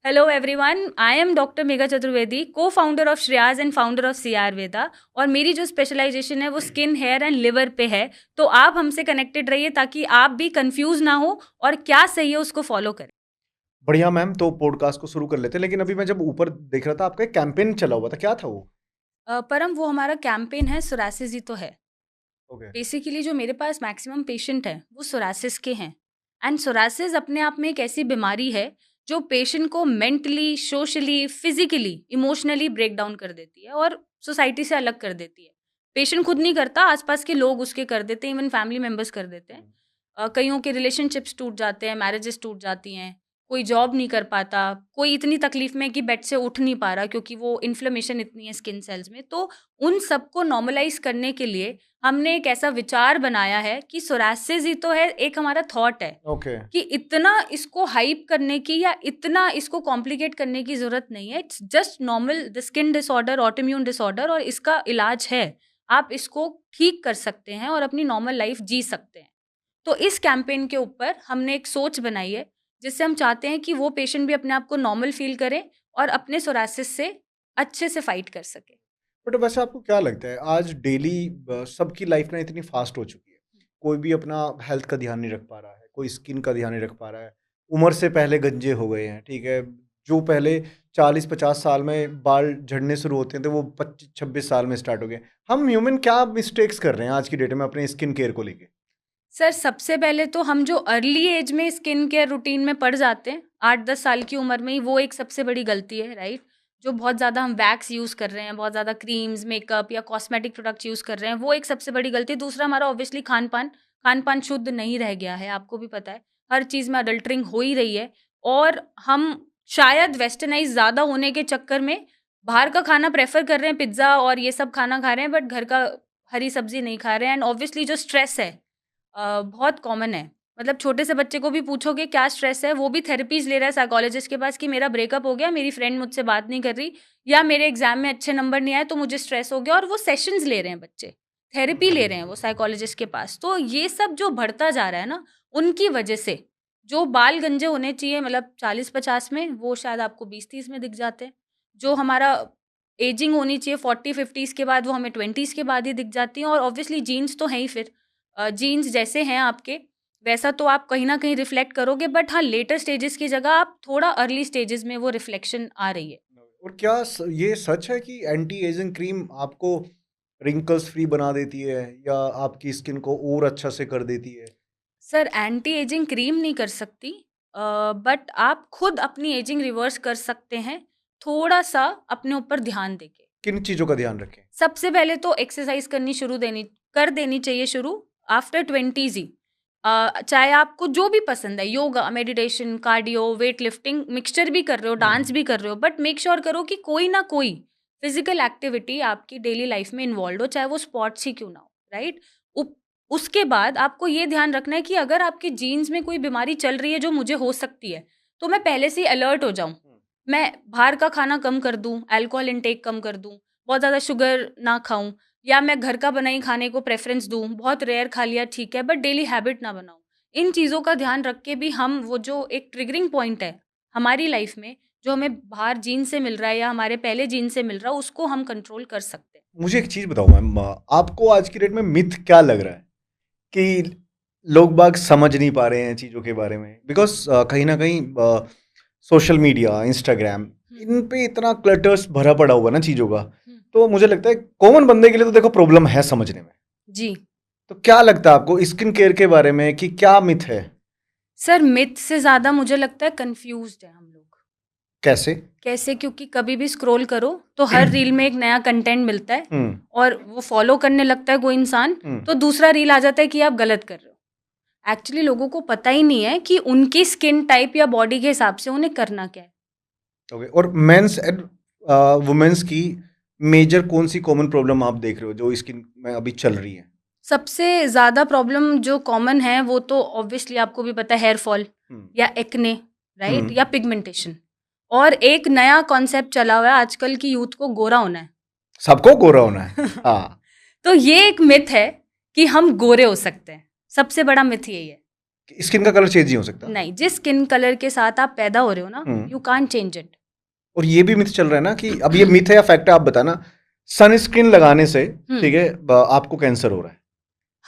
Hello everyone, I am Dr. Megha Chaturvedi, co-founder of Shreyas and founder of CR Veda। और मेरी जो specialisation है वो skin, hair and liver पे है। तो आप हमसे कनेक्टेड रहिए ताकि आप भी कंफ्यूज ना हो और क्या सही है उसको फॉलो करें। बढ़िया मैम। तो पॉडकास्ट को शुरू कर लेते हैं, लेकिन अभी मैं जब ऊपर देख रहा था आपका एक कैंपेन चला हुआ था, क्या था वो? परम, वो हमारा कैंपेन है सोरासिस ही तो है। ओके। बेसिकली जो मेरे पास मैक्सिमम पेशेंट हैं वो सोरासिस के हैं। एंड सोरासिस अपने आप में एक ऐसी बीमारी है जो पेशेंट को mentally, socially, physically, emotionally break down कर देती है और सोसाइटी से अलग कर देती है। पेशेंट खुद नहीं करता, आसपास के लोग उसके कर देते हैं, इवन फैमिली मेम्बर्स कर देते हैं। कईयों के रिलेशनशिप्स टूट जाते हैं, मैरिजेस टूट जाती हैं, कोई जॉब नहीं कर पाता, कोई इतनी तकलीफ में कि बेड से उठ नहीं पा रहा क्योंकि वो इन्फ्लेमेशन इतनी है स्किन सेल्स में। तो उन सबको नॉर्मलाइज करने के लिए हमने एक ऐसा विचार बनाया है कि सोरासिस ही तो है, एक हमारा थॉट है ओके। कि इतना इसको हाइप करने की या इतना इसको कॉम्प्लिकेट करने की जरूरत नहीं है। It's just normal the skin disorder, autoimmune disorder, और इसका इलाज है। आप इसको ठीक कर सकते हैं और अपनी नॉर्मल लाइफ जी सकते हैं। तो इस कैंपेन के ऊपर हमने एक सोच बनाई है जिससे हम चाहते हैं कि वो पेशेंट भी अपने आप को नॉर्मल फील करें और अपने सोरासिस से अच्छे से फाइट कर सके। बट वैसे आपको क्या लगता है, आज डेली सबकी लाइफ ना इतनी फास्ट हो चुकी है, कोई भी अपना हेल्थ का ध्यान नहीं रख पा रहा है, कोई स्किन का ध्यान नहीं रख पा रहा है। उम्र से पहले गंजे हो गए हैं, ठीक है। जो पहले 40-50 साल में बाल झड़ने शुरू होते थे, वो 25-26 साल में स्टार्ट हो गए। हम ह्यूमन क्या मिस्टेक्स कर रहे हैं आज की डेट में अपने स्किन केयर को लेके? सर, सबसे पहले तो हम जो अर्ली एज में स्किन केयर रूटीन में पड़ जाते हैं, 8-10 साल की उम्र में ही, वो एक सबसे बड़ी गलती है, राइट? जो बहुत ज़्यादा हम वैक्स यूज़ कर रहे हैं, बहुत ज़्यादा क्रीम्स, मेकअप या कॉस्मेटिक प्रोडक्ट्स यूज़ कर रहे हैं, वो एक सबसे बड़ी गलती है। दूसरा, हमारा ऑब्वियसली खान-पान शुद्ध नहीं रह गया है, आपको भी पता है। हर चीज़ में अडल्टरिंग हो ही रही है और हम शायद वेस्टर्नाइज़ ज़्यादा होने के चक्कर में बाहर का खाना प्रेफ़र कर रहे हैं, पिज़्ज़ा और ये सब खाना खा रहे हैं, बट घर का हरी सब्ज़ी नहीं खा रहे हैं। एंड ऑब्वियसली जो स्ट्रेस है बहुत कॉमन है। मतलब छोटे से बच्चे को भी पूछोगे क्या स्ट्रेस है, वो भी थेरेपीज़ ले रहा है साइकोलॉजिस्ट के पास कि मेरा ब्रेकअप हो गया, मेरी फ्रेंड मुझसे बात नहीं कर रही, या मेरे एग्ज़ाम में अच्छे नंबर नहीं आए तो मुझे स्ट्रेस हो गया, और वो सेशंस ले रहे हैं बच्चे, थेरेपी ले रहे हैं वो साइकोलॉजिस्ट के पास। तो ये सब जो बढ़ता जा रहा है ना, उनकी वजह से जो बाल गंजे होने चाहिए मतलब 40-50 में, वो शायद आपको 20-30 में दिख जाते हैं। जो हमारा एजिंग होनी चाहिए 40-50s के बाद, वो हमें 20s के बाद ही दिख जाती हैं। और ऑब्वियसली जीन्स तो हैं ही फिर। जीन्स जैसे हैं आपके, वैसा तो आप कहीं न कहीं रिफ्लेक्ट करोगे, बट हाँ, लेटर स्टेजेस की जगह आप थोड़ा अर्ली स्टेजेस में वो रिफ्लेक्शन आ रही है। और क्या ये सच है कि एंटी एजिंग क्रीम आपको रिंकल्स फ्री बना देती है या आपकी स्किन को और अच्छा से कर देती है? सर, एंटी एजिंग क्रीम नहीं कर सकती, बट आप खुद अपनी एजिंग रिवर्स कर सकते हैं, थोड़ा-सा अपने ऊपर ध्यान देके। किन चीज़ों का ध्यान रखें? सबसे पहले तो एक्सरसाइज करनी कर देनी चाहिए शुरू आफ्टर 20s ही। चाहे आपको जो भी पसंद है, yoga, meditation, cardio, weight lifting, mixture भी कर रहे हो, डांस भी कर रहे हो, बट मेक श्योर करो कि कोई ना कोई फिजिकल एक्टिविटी आपकी डेली लाइफ में इन्वॉल्व हो, चाहे वो स्पोर्ट्स ही क्यों ना हो, राइट? उसके बाद आपको ये ध्यान रखना है कि अगर आपके जीन्स में कोई बीमारी चल रही है जो मुझे हो सकती है, तो मैं पहले से ही अलर्ट हो जाऊं। मैं बाहर का खाना कम कर दूं, अल्कोहल इंटेक कम कर दूं, बहुत ज़्यादा शुगर ना खाऊं, या मैं घर का बनाई खाने को प्रेफ़रेंस दूँ, बहुत रेयर खा लिया ठीक है, बट डेली हैबिट ना बनाऊँ। इन चीज़ों का ध्यान रख के भी हम वो जो एक ट्रिगरिंग पॉइंट है हमारी लाइफ़ में, जो हमें बाहर जीन से मिल रहा है या हमारे पहले जीन से मिल रहा है, उसको हम कंट्रोल कर सकते हैं। मुझे एक चीज़ बताओ मैम, आपको आज की डेट में मिथ क्या लग रहा है कि लोग बाग समझ नहीं पा रहे हैं चीज़ों के बारे में? बिकॉज़ कहीं न कहीं सोशल मीडिया, इंस्टाग्राम, हुँ, इन पे इतना क्लटर्स भरा पड़ा हुआ है ना चीज़ों का, हुँ। तो मुझे लगता है कॉमन बंदे के लिए तो देखो प्रॉब्लम है समझने में। जी। तो क्या लगता है आपको स्किन केयर के बारे में कि क्या मिथ है? सर, मिथ से ज़्यादा मुझे लगता है कन्फ्यूज़्ड हैं हम लोग। कैसे? कैसे? क्योंकि कभी भी स्क्रॉल करो, तो हर रील में एक नया कंटेंट मिलता है हुँ, और वो फ़ॉलो करने लगता है कोई इंसान, हुँ। तो दूसरा रील आ जाता है कि आप गलत कर रहे हो। एक्चुअली लोगों को पता ही नहीं है कि उनकी स्किन टाइप या बॉडी के हिसाब से उन्हें करना क्या है। ओके। और मेंस एंड वुमेन्स की मेजर कौन-सी कॉमन प्रॉब्लम आप देख रहे हो जो स्किन में अभी चल रही है? सबसे ज़्यादा प्रॉब्लम जो कॉमन है वो तो ऑब्वियसली आपको भी पता है, हेयर फॉल हुँ, या एक्ने, राइट? हुँ। या पिगमेंटेशन। और एक नया कॉन्सेप्ट चला हुआ है, आजकल की यूथ को गोरा होना है। सबको गोरा होना है। हाँ। तो ये एक मिथ है कि हम गोरे हो सकते हैं। सबसे बड़ा मिथ यही है। स्किन का कलर चेंज नहीं हो सकता? नहीं, जिस स्किन कलर के साथ आप पैदा हो रहे हो ना, hmm. You can't change it. और ये भी मिथ चल रहा है ना कि अब ये मिथ है या फैक्ट है, आप बताना, सनस्क्रीन लगाने से ठीक है आपको कैंसर हो रहा है?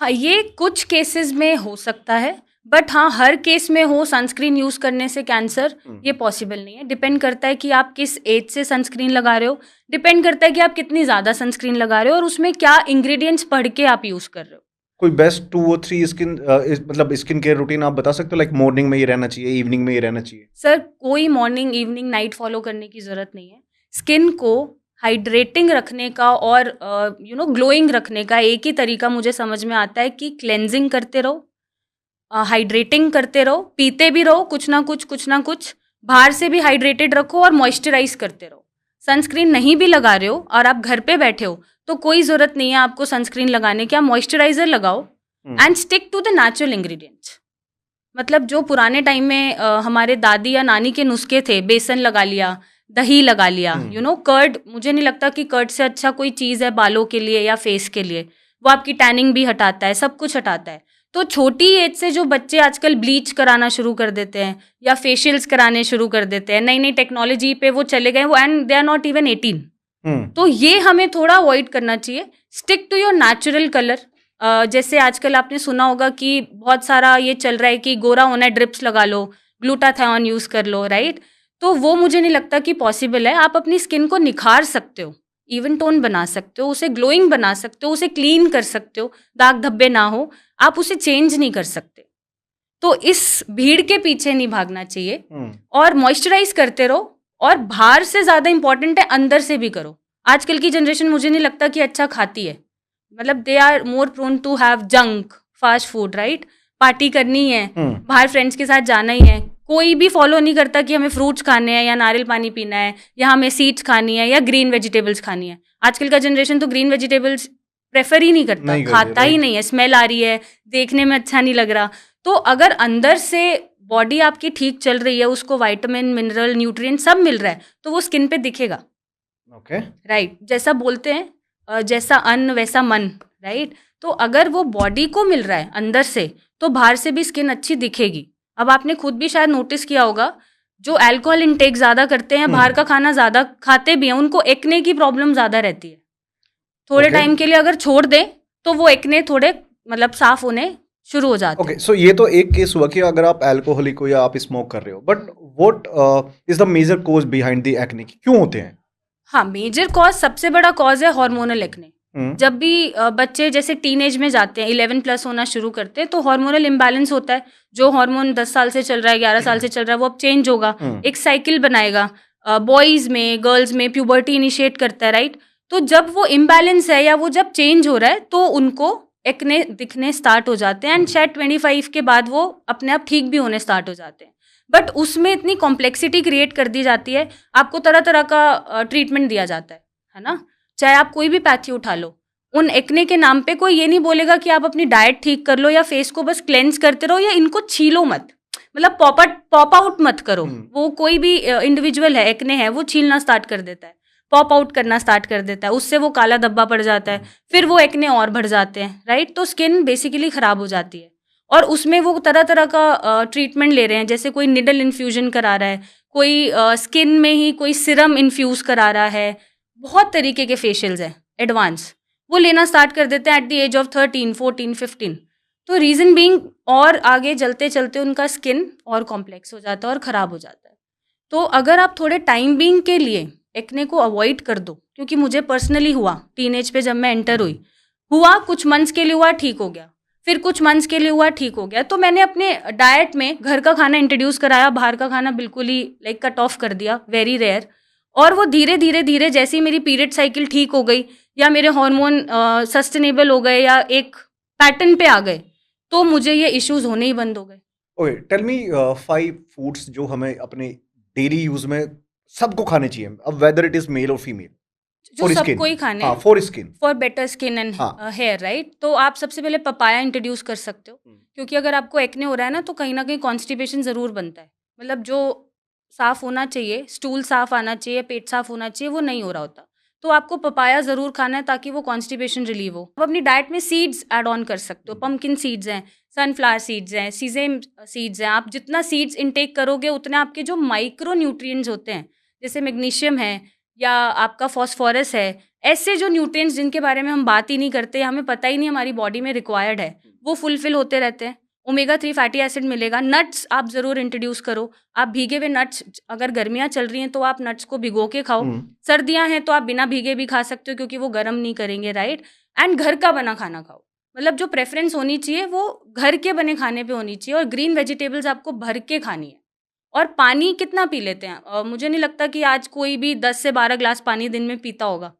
हाँ, ये कुछ केसेस में हो सकता है, बट हाँ, हर केस में हो सनस्क्रीन यूज करने से कैंसर, ये पॉसिबल नहीं है। डिपेंड करता है कि आप किस एज से सनस्क्रीन लगा रहे हो, डिपेंड करता है कि आप कितनी ज़्यादा सनस्क्रीन लगा रहे हो और उसमें क्या इंग्रेडिएंट्स पढ़ के आप यूज़ कर रहे हो। कोई बेस्ट 2 और 3 मतलब स्किन केयर रूटीन आप बता सकते हो, लाइक मॉर्निंग में ये रहना चाहिए, इवनिंग में ये रहना चाहिए? सर, कोई मॉर्निंग इवनिंग नाइट फॉलो करने की ज़रूरत नहीं है। स्किन को हाइड्रेटिंग रखने का और ग्लोइंग रखने का एक ही तरीका मुझे समझ में आता है कि क्लेंजिंग करते रहो, हाइड्रेटिंग करते रहो, पीते भी रहो कुछ ना कुछ, बाहर से भी हाइड्रेटेड रखो और मॉइस्चराइज करते रहो। सनस्क्रीन नहीं भी लगा रहे हो और आप घर पे बैठे हो तो कोई ज़रूरत नहीं है आपको सनस्क्रीन लगाने की, आप मॉइस्चराइजर लगाओ and stick to the natural ingredients. मतलब जो पुराने टाइम में हमारे दादी या नानी के नुस्खे थे, बेसन लगा लिया, दही लगा लिया, कर्ड, मुझे नहीं लगता कि कर्ड से अच्छा कोई चीज़ है बालों के लिए या फेस के लिए। वो आपकी टैनिंग भी हटाता है, सब कुछ हटाता है। तो छोटी एज से जो बच्चे आजकल ब्लीच कराना शुरू कर देते हैं या फेशियल्स कराने शुरू कर देते हैं, नई नई टेक्नोलॉजी पे वो चले गए, वो and they are not even 18। तो ये हमें थोड़ा अवॉइड करना चाहिए। Stick to your natural colour. जैसे आजकल आपने सुना होगा कि बहुत सारा ये चल रहा है कि गोरा होना है, ड्रिप्स लगा लो, ग्लूटाथायोन यूज़ कर लो, राइट? तो वो मुझे नहीं लगता कि पॉसिबल है। आप अपनी स्किन को निखार सकते हो, इवन टोन बना सकते हो, उसे ग्लोइंग बना सकते हो, उसे क्लीन कर सकते हो, दाग धब्बे ना हो, आप उसे चेंज नहीं कर सकते। तो इस भीड़ के पीछे नहीं भागना चाहिए और मॉइस्चराइज करते रहो। और बाहर से ज़्यादा इंपॉर्टेंट है अंदर से भी करो। आजकल की जनरेशन मुझे नहीं लगता कि अच्छा खाती है, मतलब they are more prone to have junk fast food, right? Party करनी है, बाहर फ्रेंड्स के साथ जाना ही है, कोई भी फॉलो नहीं करता कि हमें फ्रूट्स खाने हैं या नारियल पानी पीना है या हमें सीड्स खानी है या ग्रीन वेजिटेबल्स खानी है। आजकल का जनरेशन तो ग्रीन वेजिटेबल्स प्रेफर ही नहीं करता, खाता ही नहीं है, स्मेल आ रही है, देखने में अच्छा नहीं लग रहा। तो अगर अंदर से बॉडी आपकी ठीक चल रही है, उसको विटामिन, मिनरल, न्यूट्रिएंट सब मिल रहा है, तो वो स्किन पे दिखेगा। Okay, right? जैसा बोलते हैं जैसा अन्न वैसा मन, राइट? तो अगर वो बॉडी को मिल रहा है अंदर से, तो बाहर से भी स्किन अच्छी दिखेगी। अब आपने खुद भी शायद नोटिस किया होगा, जो अल्कोहल इंटेक ज़्यादा करते हैं, बाहर का खाना ज़्यादा खाते भी हैं, उनको एक्ने की प्रॉब्लम ज़्यादा रहती है। थोड़े टाइम के लिए अगर छोड़ दें तो वो एक्ने थोड़े मतलब साफ होने शुरू हो जाते हैं। ओके, सो ये तो एक केस हुआ कि अगर आप अल्कोहलिक हो या आप स्मोक कर रहे हो, but what is the major cause behind the acne? क्यों होते हैं? हाँ, मेजर कॉज, सबसे बड़ा कॉज है हार्मोनल एक्ने। जब भी बच्चे जैसे टीनेज में जाते हैं, 11 प्लस होना शुरू करते हैं, तो हार्मोनल इम्बैलेंस होता है। जो हार्मोन 10 साल से चल रहा है, 11 साल से चल रहा है, वो अब चेंज होगा, एक साइकिल बनाएगा। बॉयज़ में, गर्ल्स में प्यूबर्टी इनिशिएट करता है, राइट? तो जब वो इम्बैलेंस है या वो जब चेंज हो रहा है, तो उनको एक्ने दिखने स्टार्ट हो जाते हैं एंड शायद 25 के बाद वो अपने आप ठीक भी होने स्टार्ट हो जाते हैं। बट उसमें इतनी कॉम्प्लेक्सिटी क्रिएट कर दी जाती है, आपको तरह तरह का ट्रीटमेंट दिया जाता है ना? चाहे आप कोई भी पैथी उठा लो, उन एक्ने के नाम पे कोई ये नहीं बोलेगा कि आप अपनी डाइट ठीक कर लो या फेस को बस क्लेंस करते रहो या इनको छीलो मत, मतलब पॉप आउट मत करो। वो कोई भी इंडिविजुअल है, एक्ने है, वो छीलना स्टार्ट कर देता है, पॉप आउट करना स्टार्ट कर देता है, उससे वो काला धब्बा पड़ जाता है, फिर वो एक्ने और बढ़ जाते हैं, राइट? तो स्किन बेसिकली ख़राब हो जाती है। और उसमें वो तरह तरह का ट्रीटमेंट ले रहे हैं, जैसे कोई निडल इन्फ्यूजन करा रहा है, कोई स्किन में ही कोई सिरम इन्फ्यूज़ करा रहा है, बहुत तरीके के फेशियल्स हैं एडवांस, वो लेना स्टार्ट कर देते हैं एट द एज ऑफ 13, 14, 15। तो रीज़न बीइंग और आगे चलते चलते उनका स्किन और कॉम्प्लेक्स हो जाता है और ख़राब हो जाता है। तो अगर आप थोड़े टाइम बीइंग के लिए एक्ने को अवॉइड कर दो, क्योंकि मुझे पर्सनली हुआ टीनेज पे, जब मैं एंटर हुआ कुछ मंथ्स के लिए हुआ, ठीक हो गया, फिर कुछ मंथ्स के लिए हुआ, ठीक हो गया, तो मैंने अपने डाइट में घर का खाना इंट्रोड्यूस कराया, बाहर का खाना बिल्कुल ही लाइक कट ऑफ कर दिया, वेरी रेयर। और वो धीरे धीरे धीरे जैसे ही मेरी पीरियड साइकिल ठीक हो गई या मेरे हार्मोन सस्टेनेबल हो गए या एक पैटर्न पे आ गए, तो मुझे ये इश्यूज होने ही बंद हो गए। ओके, टेल मी 5 फूड्स जो हमें अपने डेली यूज में सबको खाने चाहिए, अब वेदर इट इज मेल और फीमेल, जो सबको ही खाने हैं for skin, for better skin and hair, right? तो आप सबसे पहले पपाया इंट्रोड्यूस कर सकते हो, क्योंकि अगर आपको एक्ने हो रहा है ना, तो कहीं ना कहीं कॉन्स्टिपेशन ज़रूर बनता है, मतलब जो साफ़ होना चाहिए, स्टूल साफ़ आना चाहिए, पेट साफ़ होना चाहिए, वो नहीं हो रहा होता, तो आपको पपाया ज़रूर खाना है ताकि वो कॉन्स्टिपेशन रिलीव हो। आप अपनी डाइट में सीड्स ऐड ऑन कर सकते हो, पम्पकिन सीड्स हैं, सनफ्लावर सीड्स हैं, सीजेम सीड्स हैं। आप जितना सीड्स इनटेक करोगे उतने आपके जो माइक्रो न्यूट्रिएंट्स होते हैं, जैसे मैग्नीशियम है या आपका फॉस्फोरस है, ऐसे जो न्यूट्रिएंट्स जिनके बारे में हम बात ही नहीं करते, हमें पता ही नहीं हमारी बॉडी में रिक्वायर्ड है, वो फुलफिल होते रहते हैं। ओमेगा 3 फैटी एसिड मिलेगा। नट्स आप ज़रूर इंट्रोड्यूस करो। आप भीगे हुए नट्स, अगर गर्मियाँ चल रही हैं तो आप नट्स को भिगो के खाओ। सर्दियाँ हैं तो आप बिना भीगे भी खा सकते हो क्योंकि वो गर्म नहीं करेंगे, राइट। एंड घर का बना खाना खाओ। मतलब जो प्रेफरेंस होनी चाहिए वो घर के बने खाने पे होनी चाहिए, और ग्रीन वेजिटेबल्स आपको भर के खानी है। और पानी कितना पी लेते हैं? मुझे नहीं लगता कि आज कोई भी 10 से 12 ग्लास पानी दिन में पीता होगा।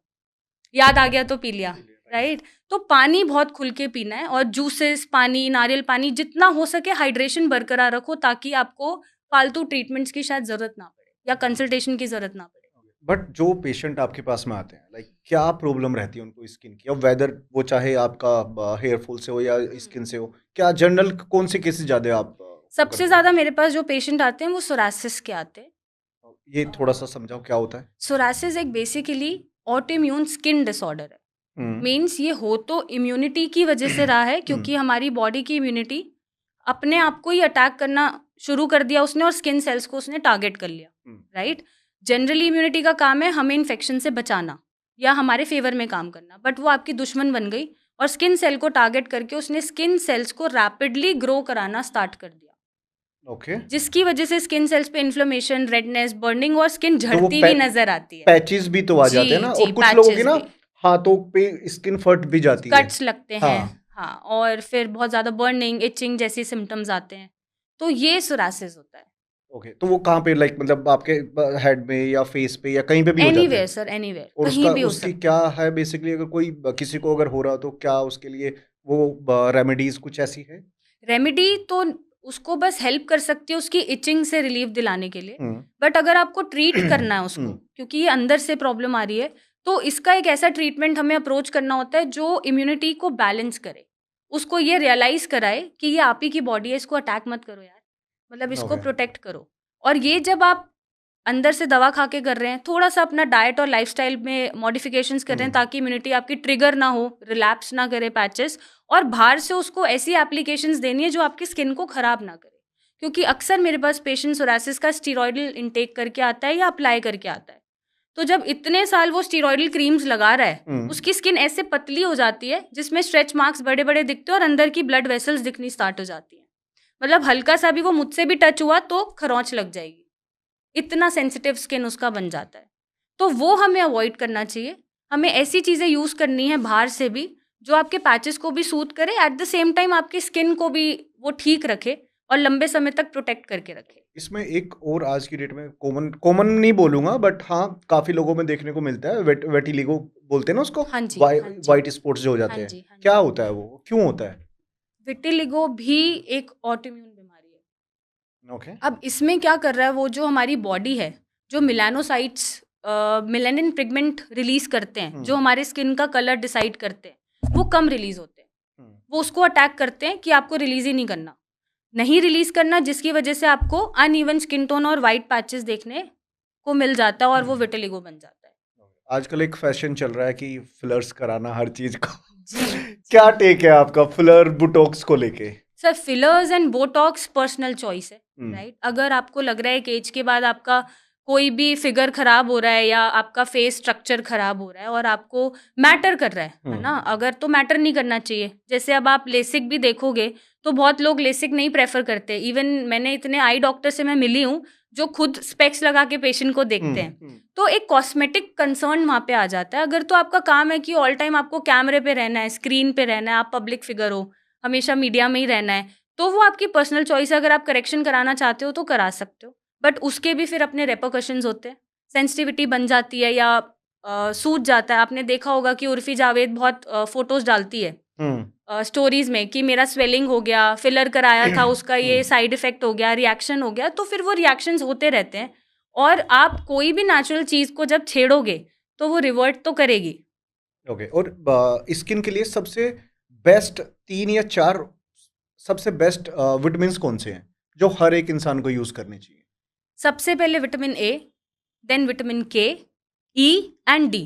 याद आ गया तो पी लिया, राइट। तो पानी बहुत खुल के पीना है, और जूसेस, पानी, नारियल पानी, जितना हो सके हाइड्रेशन बरकरार रखो, ताकि आपको फालतू ट्रीटमेंट्स की शायद ज़रूरत ना पड़े या कंसल्टेशन की ज़रूरत ना पड़े। बट जो पेशेंट आपके पास में आते हैं, लाइक क्या प्रॉब्लम रहती है उनको स्किन की, और वेदर वो चाहे आपका हेयर फॉल से हो या स्किन से हो, क्या जनरल कौन से केसेस ज़्यादा आप सबसे ज़्यादा मेरे पास जो पेशेंट आते हैं वो सोरासिस के आते हैं। ये थोड़ा सा समझाओ क्या होता है? सोरासिस एक बेसिकली ऑटोइम्यून स्किन डिसऑर्डर है। मीन्स ये हो तो इम्यूनिटी की वजह से रहा है, क्योंकि हमारी बॉडी की इम्यूनिटी अपने आप को ही अटैक करना शुरू कर दिया उसने, और स्किन सेल्स को उसने टारगेट कर लिया, राइट। जनरली इम्यूनिटी का काम है हमें इन्फेक्शन से बचाना या हमारे फेवर में काम करना, बट वो आपकी दुश्मन बन गई और स्किन सेल को टारगेट करके उसने स्किन सेल्स को रैपिडली ग्रो कराना स्टार्ट कर दिया। ओके। जिसकी वजह से स्किन सेल्स पे इन्फ्लेमेशन, रेडनेस, बर्निंग और स्किन तो वो झड़ती भी नजर आती है। पैचेस भी तो आ जी, जाते हैं ना, जी, और कुछ लोगों की पैचेस ना भी, हाथों पे स्किन फट भी जाती है। कट्स लगते हाँ। हैं, हाँ, और फिर बहुत ज़्यादा बर्निंग, इचिंग जैसी सिम्टम्स आते हैं। तो ये सोरासिस होता है। ओके, तो वो कहाँ पे, लाइक मतलब आपके हेड में या फेस पे या कहीं पे भी हो जाते एनीवेयर हैं? सर, एनीवेयर, और कहीं भी हो उसकी सकता क्या है। है बेसिकली, अगर कोई किसी को अगर हो रहा हो तो क्या उसके लिए वो रेमेडीज कुछ ऐसी है? रेमेडी तो उसको बस हेल्प कर सकती है उसकी इचिंग से रिलीफ दिलाने के लिए, हम्म। बट अगर आपको ट्रीट करना है उसको, हम्म। क्योंकि ये अंदर से प्रॉब्लम आ रही है, तो इसका एक ऐसा ट्रीटमेंट हमें अप्रोच करना होता है जो इम्यूनिटी को बैलेंस करे, उसको ये रियलाइज कराए कि ये आप ही की बॉडी है, इसको अटैक मत करो यार, मतलब इसको ओके। प्रोटेक्ट करो। और ये जब आप अंदर से दवा खा के कर रहे हैं, थोड़ा सा अपना डाइट और लाइफस्टाइल में मॉडिफिकेशंस कर रहे हैं ताकि इम्यूनिटी आपकी ट्रिगर ना हो, रिलैप्स ना करे पैचेस, और बाहर से उसको ऐसी एप्लीकेशंस देनी है जो आपकी स्किन को खराब ना करे। क्योंकि अक्सर मेरे पास पेशेंट सोरासिस का स्टीरॉयडल इंटेक करके आता है या अप्लाई करके आता है, तो जब इतने साल वो स्टीरॉयडल क्रीम्स लगा रहा है, उसकी स्किन ऐसे पतली हो जाती है जिसमें स्ट्रेच मार्क्स बड़े बड़े दिखते हैं और अंदर की ब्लड वेसल्स दिखनी स्टार्ट हो जाती हैं। मतलब हल्का सा भी वो मुझसे भी टच हुआ तो खरोंच लग जाएगी, इतना सेंसिटिव स्किन उसका बन जाता है। तो वो हमें अवॉइड करना चाहिए। हमें ऐसी चीज़ें यूज़ करनी है बाहर से भी जो आपके पैचेस को भी सूट करे, एट द सेम टाइम आपकी स्किन को भी वो ठीक रखे और लंबे समय तक प्रोटेक्ट करके रखे। इसमें एक और आज की डेट में कॉमन कॉमन नहीं बोलूंगा, बट हाँ काफी लोगों में देखने को मिलता है, वेटिलिगो बोलते हैं ना उसको, हाँ जी, हाँ जी, वाइट स्पॉट्स जो हो जाते हाँ हैं। जी, हाँ क्या जी। होता है वो, क्यों होता है? विटिलिगो भी एक ऑटोइम्यून बीमारी है। ओके। अब इसमें क्या कर रहा है, वो जो हमारी बॉडी है, जो मिलानोसाइट्स मेलानिन पिगमेंट रिलीज करते हैं, जो हमारे स्किन का कलर डिसाइड करते हैं, वो कम रिलीज होते हैं। वो उसको अटैक करते हैं कि आपको रिलीज ही नहीं रिलीज करना, जिसकी वजह से आपको अनइवन स्किन टोन और वाइट पैचेस देखने को मिल जाता है और वो विटिलिगो बन जाता है। आजकल एक फैशन चल रहा है कि फिलर्स कराना हर चीज को। जी, क्या टेक है आपका फिलर बुटॉक्स को लेके? Sir fillers and Botox personal choice है, राइट। अगर आपको लग रहा है कि एज के बाद आपका कोई भी फिगर खराब हो रहा है या आपका फेस स्ट्रक्चर खराब हो रहा है और आपको मैटर कर रहा है ना, अगर तो मैटर नहीं करना चाहिए। जैसे अब आप लेसिक भी देखोगे तो बहुत लोग लेसिक नहीं प्रेफर करते। इवन मैंने इतने आई डॉक्टर से मैं मिली हूँ जो खुद स्पेक्स लगा के पेशेंट को देखते हैं। तो एक कॉस्मेटिक कंसर्न वहाँ पे आ जाता है। अगर तो आपका काम है कि ऑल टाइम आपको कैमरे पे रहना है, स्क्रीन पे रहना है, आप पब्लिक फिगर हो, हमेशा मीडिया में ही रहना है, तो वो आपकी पर्सनल चॉइस है। अगर आप करेक्शन कराना चाहते हो तो करा सकते हो, बट उसके भी फिर अपने रेपरकशंस होते हैं। सेंसिटिविटी बन जाती है या सूज जाता है। आपने देखा होगा कि उर्फी जावेद बहुत फोटोज डालती है स्टोरीज में कि मेरा स्वेलिंग हो गया, फिलर कराया था, उसका ये साइड इफेक्ट हो गया, रिएक्शन हो गया। तो फिर वो रिएक्शंस होते रहते हैं, और आप कोई भी नेचुरल चीज को जब छेड़ोगे तो वो रिवर्ट तो करेगी। ओके। और स्किन के लिए सबसे बेस्ट 3 या 4 सबसे बेस्ट विटामिन्स कौन से हैं जो हर एक इंसान को यूज करनी चाहिए? सबसे पहले विटामिन ए, देन विटामिन के, ई एंड डी।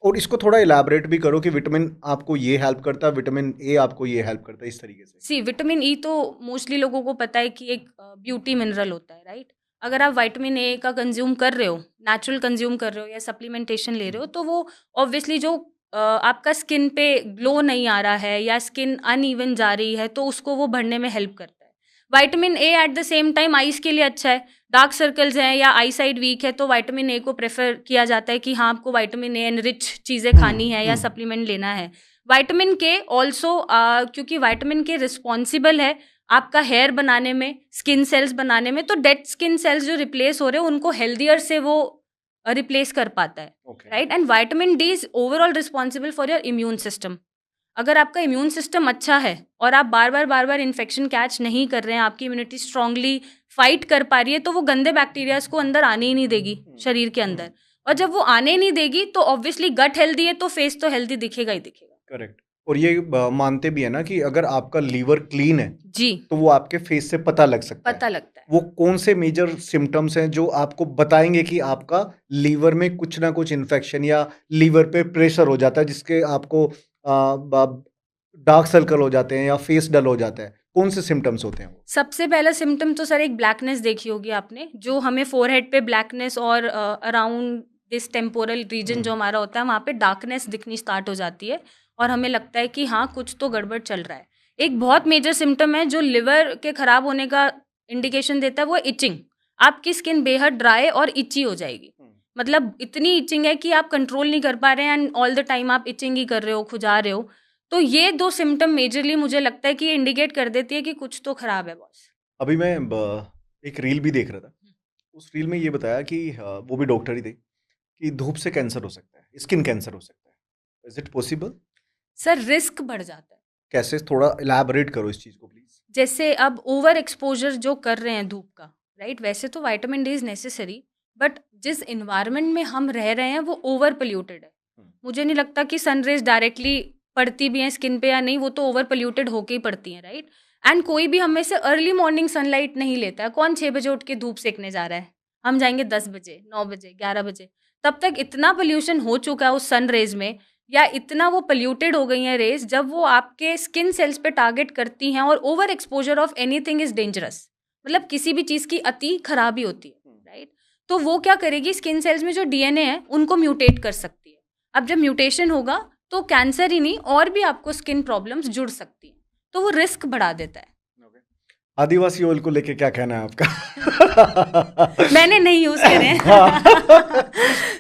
और इसको थोड़ा इलैबोरेट भी करो कि विटामिन आपको ये हेल्प करता है, विटामिन ए आपको ये हेल्प करता है, इस तरीके से। सी विटामिन ई तो मोस्टली लोगों को पता है कि एक ब्यूटी मिनरल होता है, राइट? अगर आप विटामिन ए का कंज्यूम कर रहे हो, नेचुरल कंज्यूम कर रहे हो या सप्लीमेंटेशन ले रहे हो, तो वो ऑब्वियसली जो आपका स्किन पे ग्लो नहीं आ रहा है या स्किन अनइवन जा रही है, तो उसको वो भरने में हेल्प करता है। Vitamin A at the same time eyes के लिए अच्छा है। डार्क सर्कल्स हैं या आई साइड वीक है, तो विटामिन ए को प्रेफर किया जाता है कि हाँ, आपको विटामिन ए एनरिच चीज़ें खानी है या सप्लीमेंट लेना है। विटामिन के ऑल्सो क्योंकि विटामिन के रिस्पॉन्सिबल है आपका हेयर बनाने में, स्किन सेल्स बनाने में, तो डेड स्किन सेल्स जो रिप्लेस हो रहे हैं उनको हेल्दियर से वो रिप्लेस कर पाता है, right? And vitamin D is overall responsible for your immune system. अगर आपका इम्यून सिस्टम अच्छा है और आप बार बार इन्फेक्शन कैच नहीं कर रहे हैं, आपकी इम्यूनिटी स्ट्रांगली फाइट कर पा रही है, तो वो गंदे बैक्टीरियाज को अंदर आने ही नहीं देगी शरीर के अंदर। और जब वो आने नहीं देगी तो ऑब्वियसली गट हेल्दी है तो फेस तो हेल्दी दिखेगा ही दिखेगा। करेक्ट। और ये मानते भी है ना कि अगर आपका लीवर क्लीन है जी, तो वो आपके फेस से पता लग सकता है। पता लगता है। वो कौन से मेजर सिम्टम्स हैं जो आपको बताएंगे कि आपका लीवर में कुछ ना कुछ इन्फेक्शन या लीवर पे प्रेशर हो जाता है, जिसके आपको डार्क सर्कल हो जाते हैं या फेस डल हो जाता है। कौन से सिम्टम्स होते हैं वो? सबसे पहला सिम्टम तो सर एक ब्लैकनेस देखी होगी आपने, जो हमें फोरहेड पे ब्लैकनेस और अराउंड दिस टेम्पोरल रीजन जो हमारा होता है वहाँ पे डार्कनेस दिखनी स्टार्ट हो जाती है और हमें लगता है कि हाँ, कुछ तो गड़बड़ चल रहा है। एक बहुत मेजर सिम्टम है जो लिवर के खराब होने का इंडिकेशन देता है, वो इचिंग। आपकी स्किन बेहद ड्राई और इची हो जाएगी। मतलब इतनी इचिंग है कि आप कंट्रोल नहीं कर पा रहे हैं एंड ऑल द टाइम आप इचिंग ही कर रहे हो, खुजा रहे हो। तो ये 2 सिम्पटम मेजरली मुझे लगता है कि ये इंडिकेट कर देती है कि कुछ तो खराब है बॉस। अभी मैं एक रील भी देख रहा था। उस रील में ये बताया कि वो भी डॉक्टर ही थे कि धूप से कैंसर हो सकता है, स्किन कैंसर हो सकता है। Is it possible? Sir risk बढ़ जाता है। कैसे? थोड़ा इलैबोरेट करो इस चीज़ को प्लीज। जैसे अब ओवर एक्सपोजर जो कर रहे हैं धूप का, राइट? वैसे तो vitamin D is necessary, but जिस इन्वायरमेंट में हम रह रहे हैं वो ओवर पोल्यूटेड है। मुझे नहीं लगता कि सनरेज डायरेक्टली पड़ती भी हैं स्किन पे या नहीं, वो तो ओवर पोल्यूटेड होके ही पड़ती हैं, राइट? एंड कोई भी हम में से अर्ली मॉर्निंग सनलाइट नहीं लेता है। कौन 6 बजे उठ के धूप सेकने जा रहा है? हम जाएंगे 10 बजे, 9 बजे, 11 बजे। तब तक इतना पोल्यूशन हो चुका है उस सन रेज में, या इतना वो पोल्यूटेड हो गई हैं रेज, जब वो आपके स्किन सेल्स पे टारगेट करती हैं। और over exposure of anything is dangerous. मतलब किसी भी चीज़ की अति खराबी होती है, राइट? तो वो क्या करेगी, स्किन सेल्स में जो डीएनए है उनको म्यूटेट कर सकती है। अब जब म्यूटेशन होगा तो कैंसर ही नहीं और भी आपको स्किन प्रॉब्लम्स जुड़ सकती हैं, तो वो रिस्क बढ़ा देता है। आदिवासी ऑयल को लेके क्या कहना है आपका? मैंने नहीं यूज करे हैं।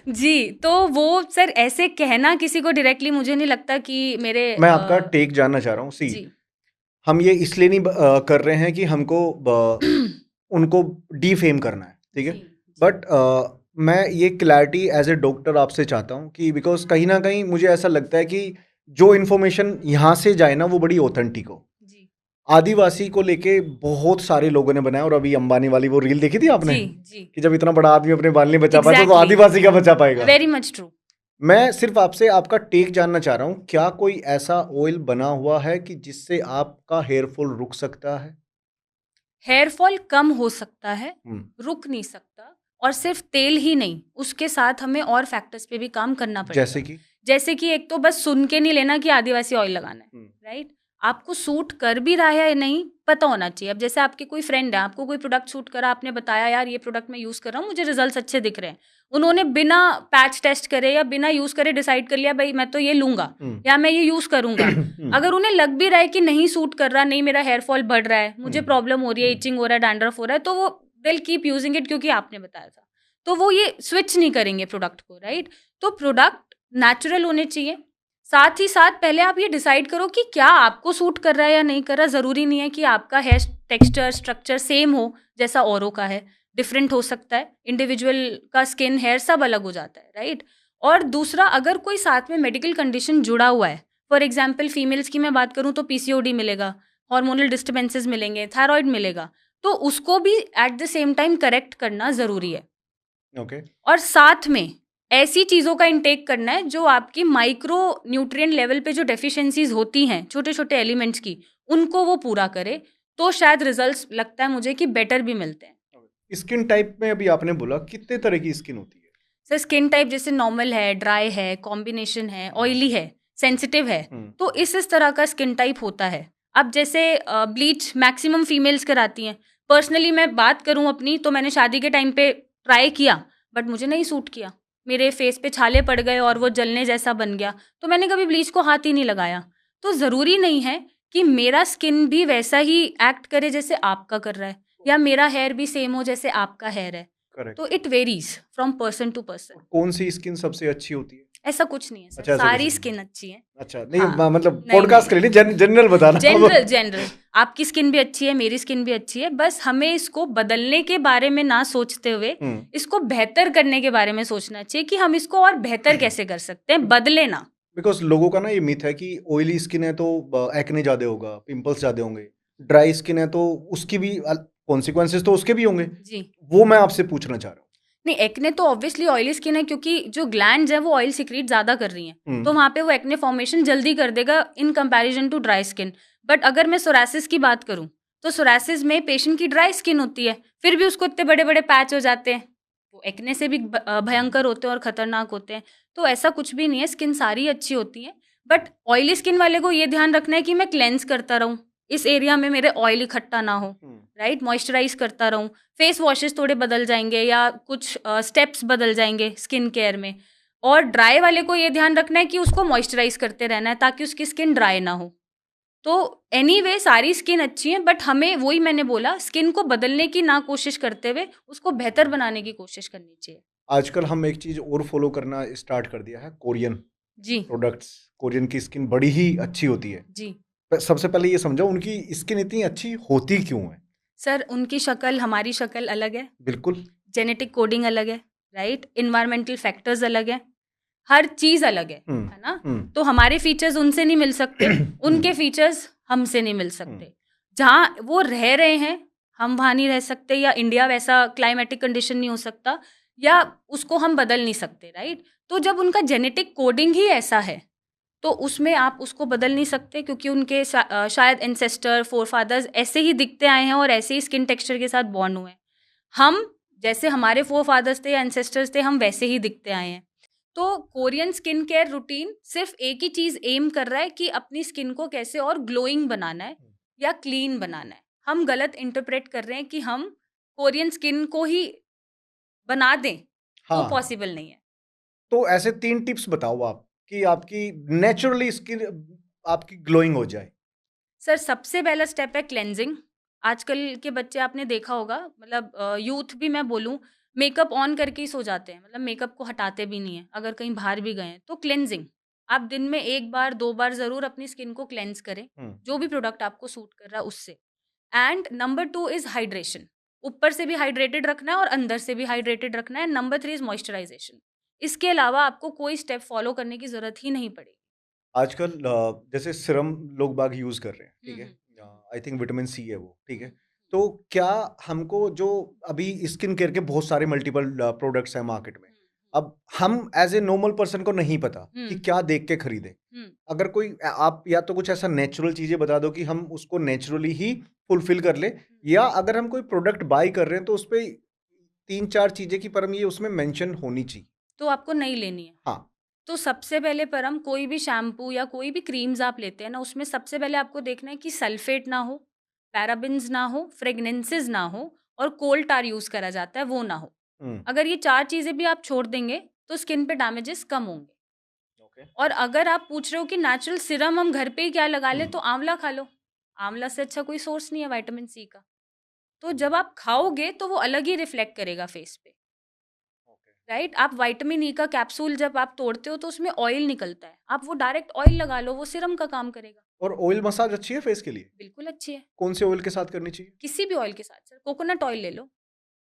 जी, तो वो सर ऐसे कहना किसी को डायरेक्टली मुझे नहीं लगता कि मेरे मैं आपका टेक जानना चाह रहा हूँ। सी, जी हम ये इसलिए नहीं कर रहे हैं कि हमको उनको डीफेम करना है, ठीक है? जी, बट मैं ये क्लैरिटी एज ए डॉक्टर आपसे चाहता हूँ कि बिकॉज कहीं ना कहीं मुझे ऐसा लगता है कि जो इन्फॉर्मेशन यहाँ से जाए ना वो बड़ी ऑथेंटिक हो। जी आदिवासी को लेके बहुत सारे लोगों ने बनाया, और अभी अंबानी वाली वो रील देखी थी आपने जी जी, कि जब इतना बड़ा आदमी अपने बाल नहीं बचा पाया तो Exactly. आदिवासी का बचा पाएगा। Very much true. मैं सिर्फ आपसे आपका टेक जानना चाह रहा हूँ, क्या कोई ऐसा ऑयल बना हुआ है कि जिससे आपका हेयर फॉल रुक सकता है? हेयर फॉल कम हो सकता है, हम्म, रुक नहीं सकता। और सिर्फ तेल ही नहीं, उसके साथ हमें और फैक्टर्स पे भी काम करना जैसे पड़ेगा। कि जैसे कि एक तो बस सुन के नहीं लेना कि आदिवासी ऑयल लगाना है, राइट? आपको सूट कर भी रहा है या नहीं पता होना चाहिए। अब जैसे आपके कोई फ्रेंड है, आपको कोई प्रोडक्ट सूट करा, आपने बताया यार ये प्रोडक्ट मैं यूज़ कर रहा हूँ, मुझे रिजल्ट्स अच्छे दिख रहे हैं। उन्होंने बिना पैच टेस्ट करे या बिना यूज़ करे डिसाइड कर लिया भाई मैं तो ये लूंगा या मैं ये यूज़ करूंगा। अगर उन्हें लग भी रहा है कि नहीं सूट कर रहा, नहीं मेरा हेयर फॉल बढ़ रहा है, मुझे प्रॉब्लम हो रही है, इचिंग हो रहा है, डैंड्रफ हो रहा है, तो वो दिल कीप यूजिंग इट क्योंकि आपने बताया था। तो वो ये स्विच नहीं करेंगे प्रोडक्ट को, राइट? तो प्रोडक्ट नेचुरल होने चाहिए। साथ ही साथ पहले आप ये डिसाइड करो कि क्या आपको सूट कर रहा है या नहीं कर रहा। ज़रूरी नहीं है कि आपका हेयर टेक्सचर स्ट्रक्चर सेम हो जैसा औरों का है, डिफरेंट हो सकता है। इंडिविजुअल का स्किन हेयर सब अलग हो जाता है, राइट? और दूसरा, अगर कोई साथ में मेडिकल कंडीशन जुड़ा हुआ है, फॉर एग्जाम्पल फीमेल्स की मैं बात करूँ तो पीसीओडी मिलेगा, हार्मोनल डिस्टर्बेंसेस मिलेंगे, थायराइड मिलेगा, तो उसको भी at the same time correct करना ज़रूरी है। ओके। और साथ में ऐसी चीज़ों का इंटेक करना है जो आपकी माइक्रो न्यूट्रिएंट लेवल पे जो डेफिशिएंसीज होती हैं छोटे छोटे एलिमेंट्स की, उनको वो पूरा करे, तो शायद रिजल्ट्स लगता है मुझे कि बेटर भी मिलते हैं। स्किन टाइप में अभी आपने बोला कितने तरह की स्किन होती है? सर स्किन टाइप जैसे नॉर्मल है, ड्राई है, कॉम्बिनेशन है, ऑयली है, सेंसिटिव है, तो इस तरह का स्किन टाइप होता है। अब जैसे ब्लीच मैक्सिमम फीमेल्स कराती हैं। पर्सनली मैं बात करूं अपनी, तो मैंने शादी के टाइम पे ट्राई किया, बट मुझे नहीं सूट किया। मेरे फेस पे छाले पड़ गए और वो जलने जैसा बन गया, तो मैंने कभी ब्लीच को हाथ ही नहीं लगाया। तो ज़रूरी नहीं है कि मेरा स्किन भी वैसा ही एक्ट करे जैसे आपका कर रहा है, या मेरा हेयर भी सेम हो जैसे आपका हेयर है। करेक्ट। तो it varies from person to person. कौन सी स्किन सबसे अच्छी होती है? ऐसा कुछ नहीं है सर, अच्छा, ऐसा कुछ सारी नहीं। स्किन अच्छी है। अच्छा, नहीं हाँ, मतलब नहीं पॉडकास्ट के नहीं, लिए जनरल बताना। जनरल जनरल आपकी स्किन भी अच्छी है, मेरी स्किन भी अच्छी है, बस हमें इसको बदलने के बारे में ना सोचते हुए इसको बेहतर करने के बारे में सोचना चाहिए कि हम इसको और बेहतर कैसे कर सकते हैं, बदले ना। बिकॉज लोगों का ना ये मिथ है कि ऑयली स्किन है तो एक्ने ज्यादा होगा, पिंपल्स ज्यादा होंगे। ड्राई स्किन है तो उसकी भी कॉन्सिक्वेंसेस तो उसके भी होंगे। जी वो मैं आपसे पूछना चाह रहा नहीं, एक्ने तो ऑब्वियसली ऑयली स्किन है, क्योंकि जो ग्लैंड्स है वो ऑयल सिक्रीट ज्यादा कर रही हैं, हूँ। तो वहां पे वो एक्ने फॉर्मेशन जल्दी कर देगा in comparison to dry skin. But अगर मैं सोरासिस की बात करूं, तो सोरासिस में पेशेंट की ड्राई स्किन होती है, फिर भी उसको इतने बड़े बड़े पैच हो जाते हैं। वो एक्ने से भी भयंकर होते हैं और खतरनाक होते हैं। तो ऐसा कुछ भी नहीं है, स्किन सारी अच्छी होती है। बट ऑयली स्किन वाले को ये ध्यान रखना है कि मैं क्लेंस करता रहूं, इस एरिया में मेरे ऑयल इकट्ठा ना हो, राइट, मॉइस्चराइज करता रहूं। फेस वॉशेस थोड़े बदल जाएंगे या कुछ स्टेप्स बदल जाएंगे स्किन केयर में। और ड्राई वाले को ये ध्यान रखना है कि उसको मॉइस्चराइज करते रहना है ताकि उसकी स्किन ड्राई ना हो। तो एनीवे सारी स्किन अच्छी है, बट हमें वही मैंने बोला, स्किन को बदलने की ना कोशिश करते हुए उसको बेहतर बनाने की कोशिश करनी चाहिए। आजकल हम एक चीज और फॉलो करना स्टार्ट कर दिया है, कोरियन जी प्रोडक्ट्स। कोरियन की स्किन बड़ी ही अच्छी होती है। जी सबसे पहले ये समझो उनकी स्किन इतनी अच्छी होती क्यों है? सर, उनकी शक्ल हमारी शक्ल अलग है, बिल्कुल। जेनेटिक कोडिंग अलग है, राइट, इन्वायरमेंटल फैक्टर्स अलग है, हर चीज अलग है ना। तो हमारे फीचर्स उनसे नहीं मिल सकते, उनके फीचर्स हमसे नहीं मिल सकते। जहाँ वो रह रहे हैं हम वहाँ नहीं रह सकते, या इंडिया वैसा क्लाइमेटिक कंडीशन नहीं हो सकता, या उसको हम बदल नहीं सकते, राइट। तो जब उनका जेनेटिक कोडिंग ही ऐसा है, तो उसमें आप उसको बदल नहीं सकते, क्योंकि उनके शायद एंसेस्टर फोरफादर्स ऐसे ही दिखते आए हैं और ऐसे ही स्किन टेक्सचर के साथ बॉर्न हुए हैं। हम जैसे हमारे फोरफादर्स थे या एंसेस्टर्स थे, हम वैसे ही दिखते आए हैं। तो कोरियन स्किन केयर रूटीन सिर्फ एक ही चीज एम कर रहा है कि अपनी स्किन को कैसे और ग्लोइंग बनाना है या क्लीन बनाना है। हम गलत इंटरप्रेट कर रहे हैं कि हम कोरियन स्किन को ही बना दें, वो हाँ, पॉसिबल नहीं है। तो ऐसे 3 टिप्स बताओ आप कि आपकी नेचुरली स्किन आपकी ग्लोइंग हो जाए। सर सबसे पहला स्टेप है क्लेंजिंग। आजकल के बच्चे आपने देखा होगा, मतलब यूथ भी मैं बोलूँ, मेकअप ऑन करके ही सो जाते हैं, मतलब मेकअप को हटाते भी नहीं है अगर कहीं बाहर भी गए हैं। तो क्लेंजिंग आप दिन में 1 बार 2 बार ज़रूर अपनी स्किन को क्लेंज करें, जो भी प्रोडक्ट आपको सूट कर रहा है उससे। And number 2 is hydration. ऊपर से भी हाइड्रेटेड रखना है और अंदर से भी हाइड्रेटेड रखना है। Number 3 is moisturisation. इसके अलावा आपको कोई स्टेप फॉलो करने की ज़रूरत ही नहीं पड़ेगी। आजकल जैसे सीरम लोग बाग यूज़ कर रहे हैं, ठीक हुँ, है? हुँ। आई थिंक विटामिन सी है वो, ठीक है? हुँ, तो क्या हमको जो अभी स्किन केयर के बहुत सारे मल्टीपल प्रोडक्ट्स हैं मार्केट में, हुँ, अब हम एज़ ए नॉर्मल पर्सन को नहीं पता हुँ, कि हुँ, क्या देख के खरीदें। हुँ। अगर कोई आप या तो कुछ ऐसा नेचुरल चीज़ें बता दो कि हम उसको नेचुरली ही फुलफ़िल कर लें, या अगर हम कोई प्रोडक्ट बाय कर रहे हैं तो उसपे 3-4 चीज़ें की परम ये उसमें मेंशन होनी चाहिए। तो आपको नहीं लेनी है। हाँ, तो सबसे पहले परम कोई भी शैम्पू या कोई भी क्रीम्स आप लेते हैं ना, उसमें सबसे पहले आपको देखना है कि सल्फेट ना हो, पैराबेन्स ना हो, फ्रेग्रेंसेस ना हो और कोल टार यूज़ करा जाता है वो ना हो। हुँ, अगर ये 4 चीज़ें भी आप छोड़ देंगे तो स्किन पे डैमेजेस कम होंगे। ओके। और अगर आप पूछ रहे हो कि नेचुरल सीरम हम घर पे ही क्या लगा लें, हुँ, तो आंवला खा लो। आंवला से अच्छा कोई सोर्स नहीं है विटामिन सी का। तो जब आप खाओगे तो वो अलग ही रिफ्लेक्ट करेगा फेस पे। ओके। राइट, आप विटामिन ई का कैप्सूल जब आप तोड़ते हो तो उसमें ऑयल निकलता है, आप वो डायरेक्ट ऑयल लगा लो, वो सीरम का काम करेगा। और ऑयल मसाज अच्छी है फेस के लिए? बिल्कुल अच्छी है। कौन से ऑयल के साथ करनी चाहिए? किसी भी ऑयल के साथ सर, कोकोनट ऑयल ले लो।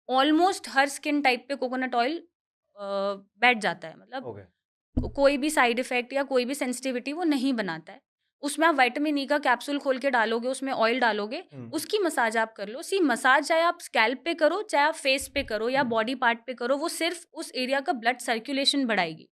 ऑलमोस्ट हर स्किन टाइप पे कोकोनट ऑयल बैठ जाता है, मतलब ओके। कोई भी साइड इफेक्ट या कोई भी सेंसिटिविटी वो नहीं बनाता है। उसमें आप विटामिन ई का कैप्सूल खोल के डालोगे, उसमें ऑयल डालोगे, उसकी मसाज आप कर लो। सी मसाज चाहे आप स्कैल्प पे करो, चाहे आप फेस पे करो या बॉडी पार्ट पे करो, वो सिर्फ उस एरिया का ब्लड सर्कुलेशन बढ़ाएगी।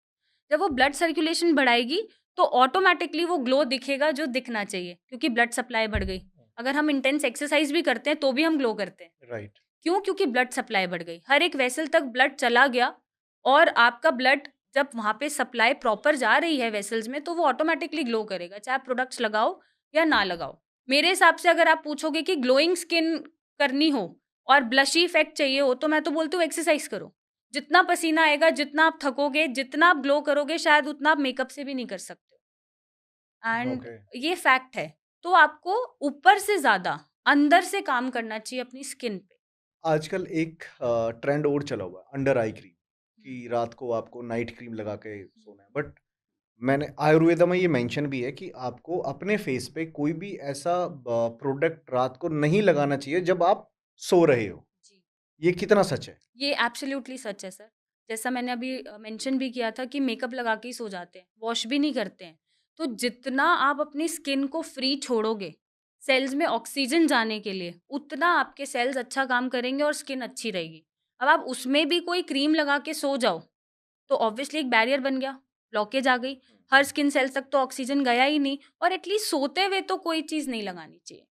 जब वो ब्लड सर्कुलेशन बढ़ाएगी तो ऑटोमेटिकली वो ग्लो दिखेगा जो दिखना चाहिए, क्योंकि ब्लड सप्लाई बढ़ गई। अगर हम इंटेंस एक्सरसाइज भी करते हैं तो भी हम ग्लो करते हैं। राइट। क्यों? क्योंकि ब्लड सप्लाई बढ़ गई, हर एक वेसल तक ब्लड चला गया और आपका ब्लड जब वहाँ पे सप्लाई प्रॉपर जा रही है वेसल्स में, तो वो ऑटोमेटिकली ग्लो करेगा, चाहे आप प्रोडक्ट्स लगाओ या ना लगाओ। मेरे हिसाब से अगर आप पूछोगे कि ग्लोइंग स्किन करनी हो और ब्लशी इफेक्ट चाहिए हो, तो मैं तो बोलती हूँ एक्सरसाइज करो। जितना पसीना आएगा, जितना आप थकोगे, जितना आप ग्लो करोगे, शायद उतना आप मेकअप से भी नहीं कर सकते हो। And okay. ये फैक्ट है। तो आपको ऊपर से ज़्यादा अंदर से काम करना चाहिए अपनी स्किन पे। आजकल एक ट्रेंड और चला हुआ है अंडर आई क्रीम, हुँ, कि रात को आपको नाइट क्रीम लगा के हुँ, सोना है। बट मैंने आयुर्वेदा में ये मेंशन भी है कि आपको अपने फेस पे कोई भी ऐसा प्रोडक्ट रात को नहीं लगाना चाहिए जब आप सो रहे हो। जी। ये कितना सच है? ये एब्सोल्युटली सच है सर। जैसा मैंने अभी मेंशन भी किया था कि मेकअप लगा के ही सो जाते हैं, वॉश भी नहीं करते हैं। तो जितना आप अपनी स्किन को फ्री छोड़ोगे, सेल्स में ऑक्सीजन जाने के लिए, उतना आपके सेल्स अच्छा काम करेंगे और स्किन अच्छी रहेगी। अब आप उसमें भी कोई क्रीम लगा के सो जाओ, तो ऑब्वियसली एक बैरियर बन गया, ब्लॉकेज आ गई। हर स्किन सेल्स तक तो ऑक्सीजन गया ही नहीं, और एटलीस्ट सोते हुए तो कोई चीज़ नहीं लगानी चाहिए।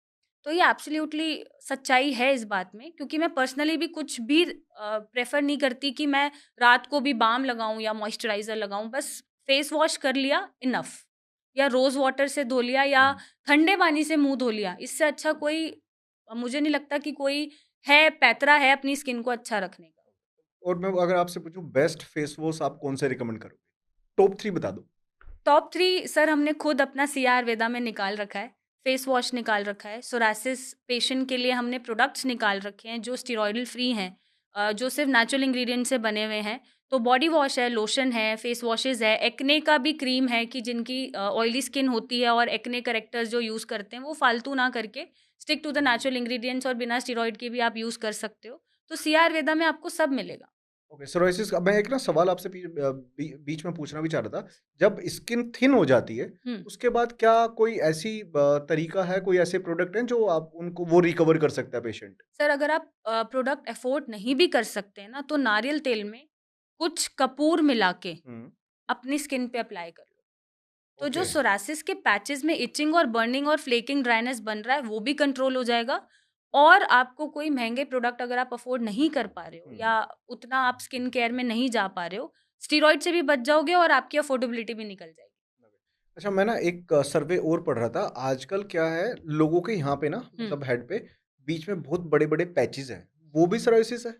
तो ये एब्सोल्युटली सच्चाई है इस बात में, क्योंकि मैं पर्सनली भी कुछ भी प्रेफ़र नहीं करती कि मैं रात को भी बाम लगाऊँ या मॉइस्चराइज़र लगाऊँ। बस फेस वॉश कर लिया, इनफ। या रोज़ वाटर से धो लिया, या ठंडे पानी से मुँह धो लिया। इससे अच्छा कोई मुझे नहीं लगता कि कोई है, पैतरा है अपनी स्किन को अच्छा रखने का। और मैं अगर आपसे पूछूं बेस्ट फेस वॉश आप कौन से रिकमेंड करोगे? टॉप 3 बता दो। टॉप 3 सर हमने खुद अपना सीआयुर्वेदा में निकाल रखा है। फेस वॉश निकाल रखा है। सोरासिस पेशेंट के लिए हमने प्रोडक्ट्स निकाल रखे हैं जो स्टेरॉइडल फ्री हैं, जो सिर्फ़ नेचुरल इंग्रीडिएंट से बने हुए हैं। तो बॉडी वॉश है, लोशन है, फेस वॉशेज़ है, एक्ने का भी क्रीम है कि जिनकी ऑयली स्किन होती है और एक्ने करेक्टर्स जो यूज़ करते हैं, वो फालतू ना करके stick to the natural ingredients और बिना स्टेरॉइड के भी आप यूज़ कर सकते हो। तो सीआयुर्वेदा में आपको सब मिलेगा। ओके, सोराइसिस का मैं एक ना सवाल आपसे बीच में पूछना भी चाह रहा था। जब स्किन थिन हो जाती है, हुँ। उसके बाद क्या कोई ऐसी तरीका है, कोई ऐसे प्रोडक्ट हैं जो आप उनको वो रिकवर कर सकता है पेशेंट? सर अगर आप प्रोडक्ट अफ़ोर्ड नहीं भी कर सकते हैं ना, तो नारियल तेल में कुछ कपूर मिला के हुँ, अपनी स्किन पे अप्लाई कर लो। तो जो ओके। सोरासिस के पैचेज़ में इचिंग और बर्निंग और फ्लेकिंग ड्राइनेस बन रहा है, वो भी कंट्रोल हो जाएगा। और आपको कोई महँगे प्रोडक्ट अगर आप अफ़ोर्ड नहीं कर पा रहे हो, हुँ, या उतना आप स्किन केयर में नहीं जा पा रहे हो, स्टेरॉइड से भी बच जाओगे और आपकी अफ़ोर्डेबिलिटी भी निकल जाएगी। अच्छा, मैं ना एक सर्वे और पढ़ रहा था। आजकल क्या है, लोगों के यहाँ पे ना हुँ। मतलब हेड पे बीच में बहुत बड़े-बड़े पैचेज़ हैं। वो भी सोराइसिस है?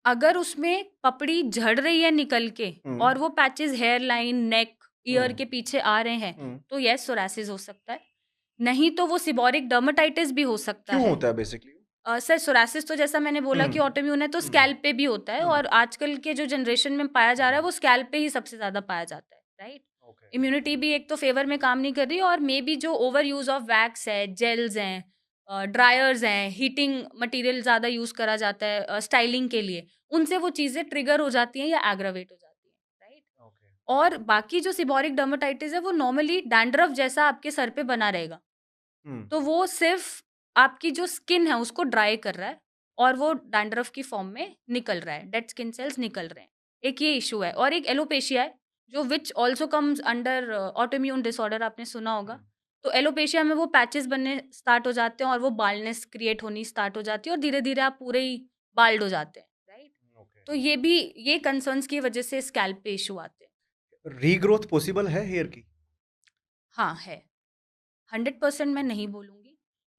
अगर उसमें पपड़ी झड़ रही है निकल के, हुँ, और वो पैचेस हेयर लाइन, नेक, ईयर हुँ, के पीछे आ रहे हैं, हुँ। तो यस सोरासिस हो सकता है। नहीं तो वो सीबोरिक डर्मेटाइटिस भी हो सकता क्यों है। होता है बेसिकली? सर सोरासिस तो जैसा मैंने बोला हुँ, कि ऑटोइम्यून है, तो हुँ, स्कैल्प पे भी होता है, हुँ, और आजकल के जो जनरेशन में पाया जा रहा है हुँ। वो स्कैल्प पे ही सबसे ज़्यादा पाया जाता है, राइट? ओके। इम्यूनिटी भी एक तो फ़ेवर में काम नहीं कर रही, और मेबी जो ओवर यूज़ ऑफ वैक्स है, जेल्स हैं, ड्रायर्स हैं, हीटिंग मटीरियल ज़्यादा यूज़ करा जाता है स्टाइलिंग के लिए, उनसे वो चीज़ें ट्रिगर हो जाती हैं या एग्रावेट हो जाती हैं, राइट? ओके। और बाकी जो सीबोरिक डर्मेटाइटिस है, वो नॉर्मली डैंड्रफ जैसा आपके सर पे बना रहेगा। हुँ, तो वो सिर्फ़ आपकी जो स्किन है उसको ड्राई कर रहा है, और वो डैंड्रफ की फ़ॉर्म में निकल रहा है, डेड स्किन सेल्स निकल रहे हैं। एक ये इश्यू है, और एक एलोपेशिया है, जो which also comes under autoimmune disorder, आपने सुना हुँ, होगा। तो एलोपेशिया में वो पैचेज़ बनने स्टार्ट हो जाते हैं, और वो बाल्डनेस क्रिएट होनी स्टार्ट हो जाती है, और धीरे-धीरे आप पूरे ही बाल्ड हो जाते हैं, राइट? ओके। तो ये भी, ये कंसर्न्स की वज़ह से स्कैल्प पे इश्यू आते हैं। रीग्रोथ पॉसिबल है हेयर की? हाँ, है। 100% मैं नहीं बोलूँगी,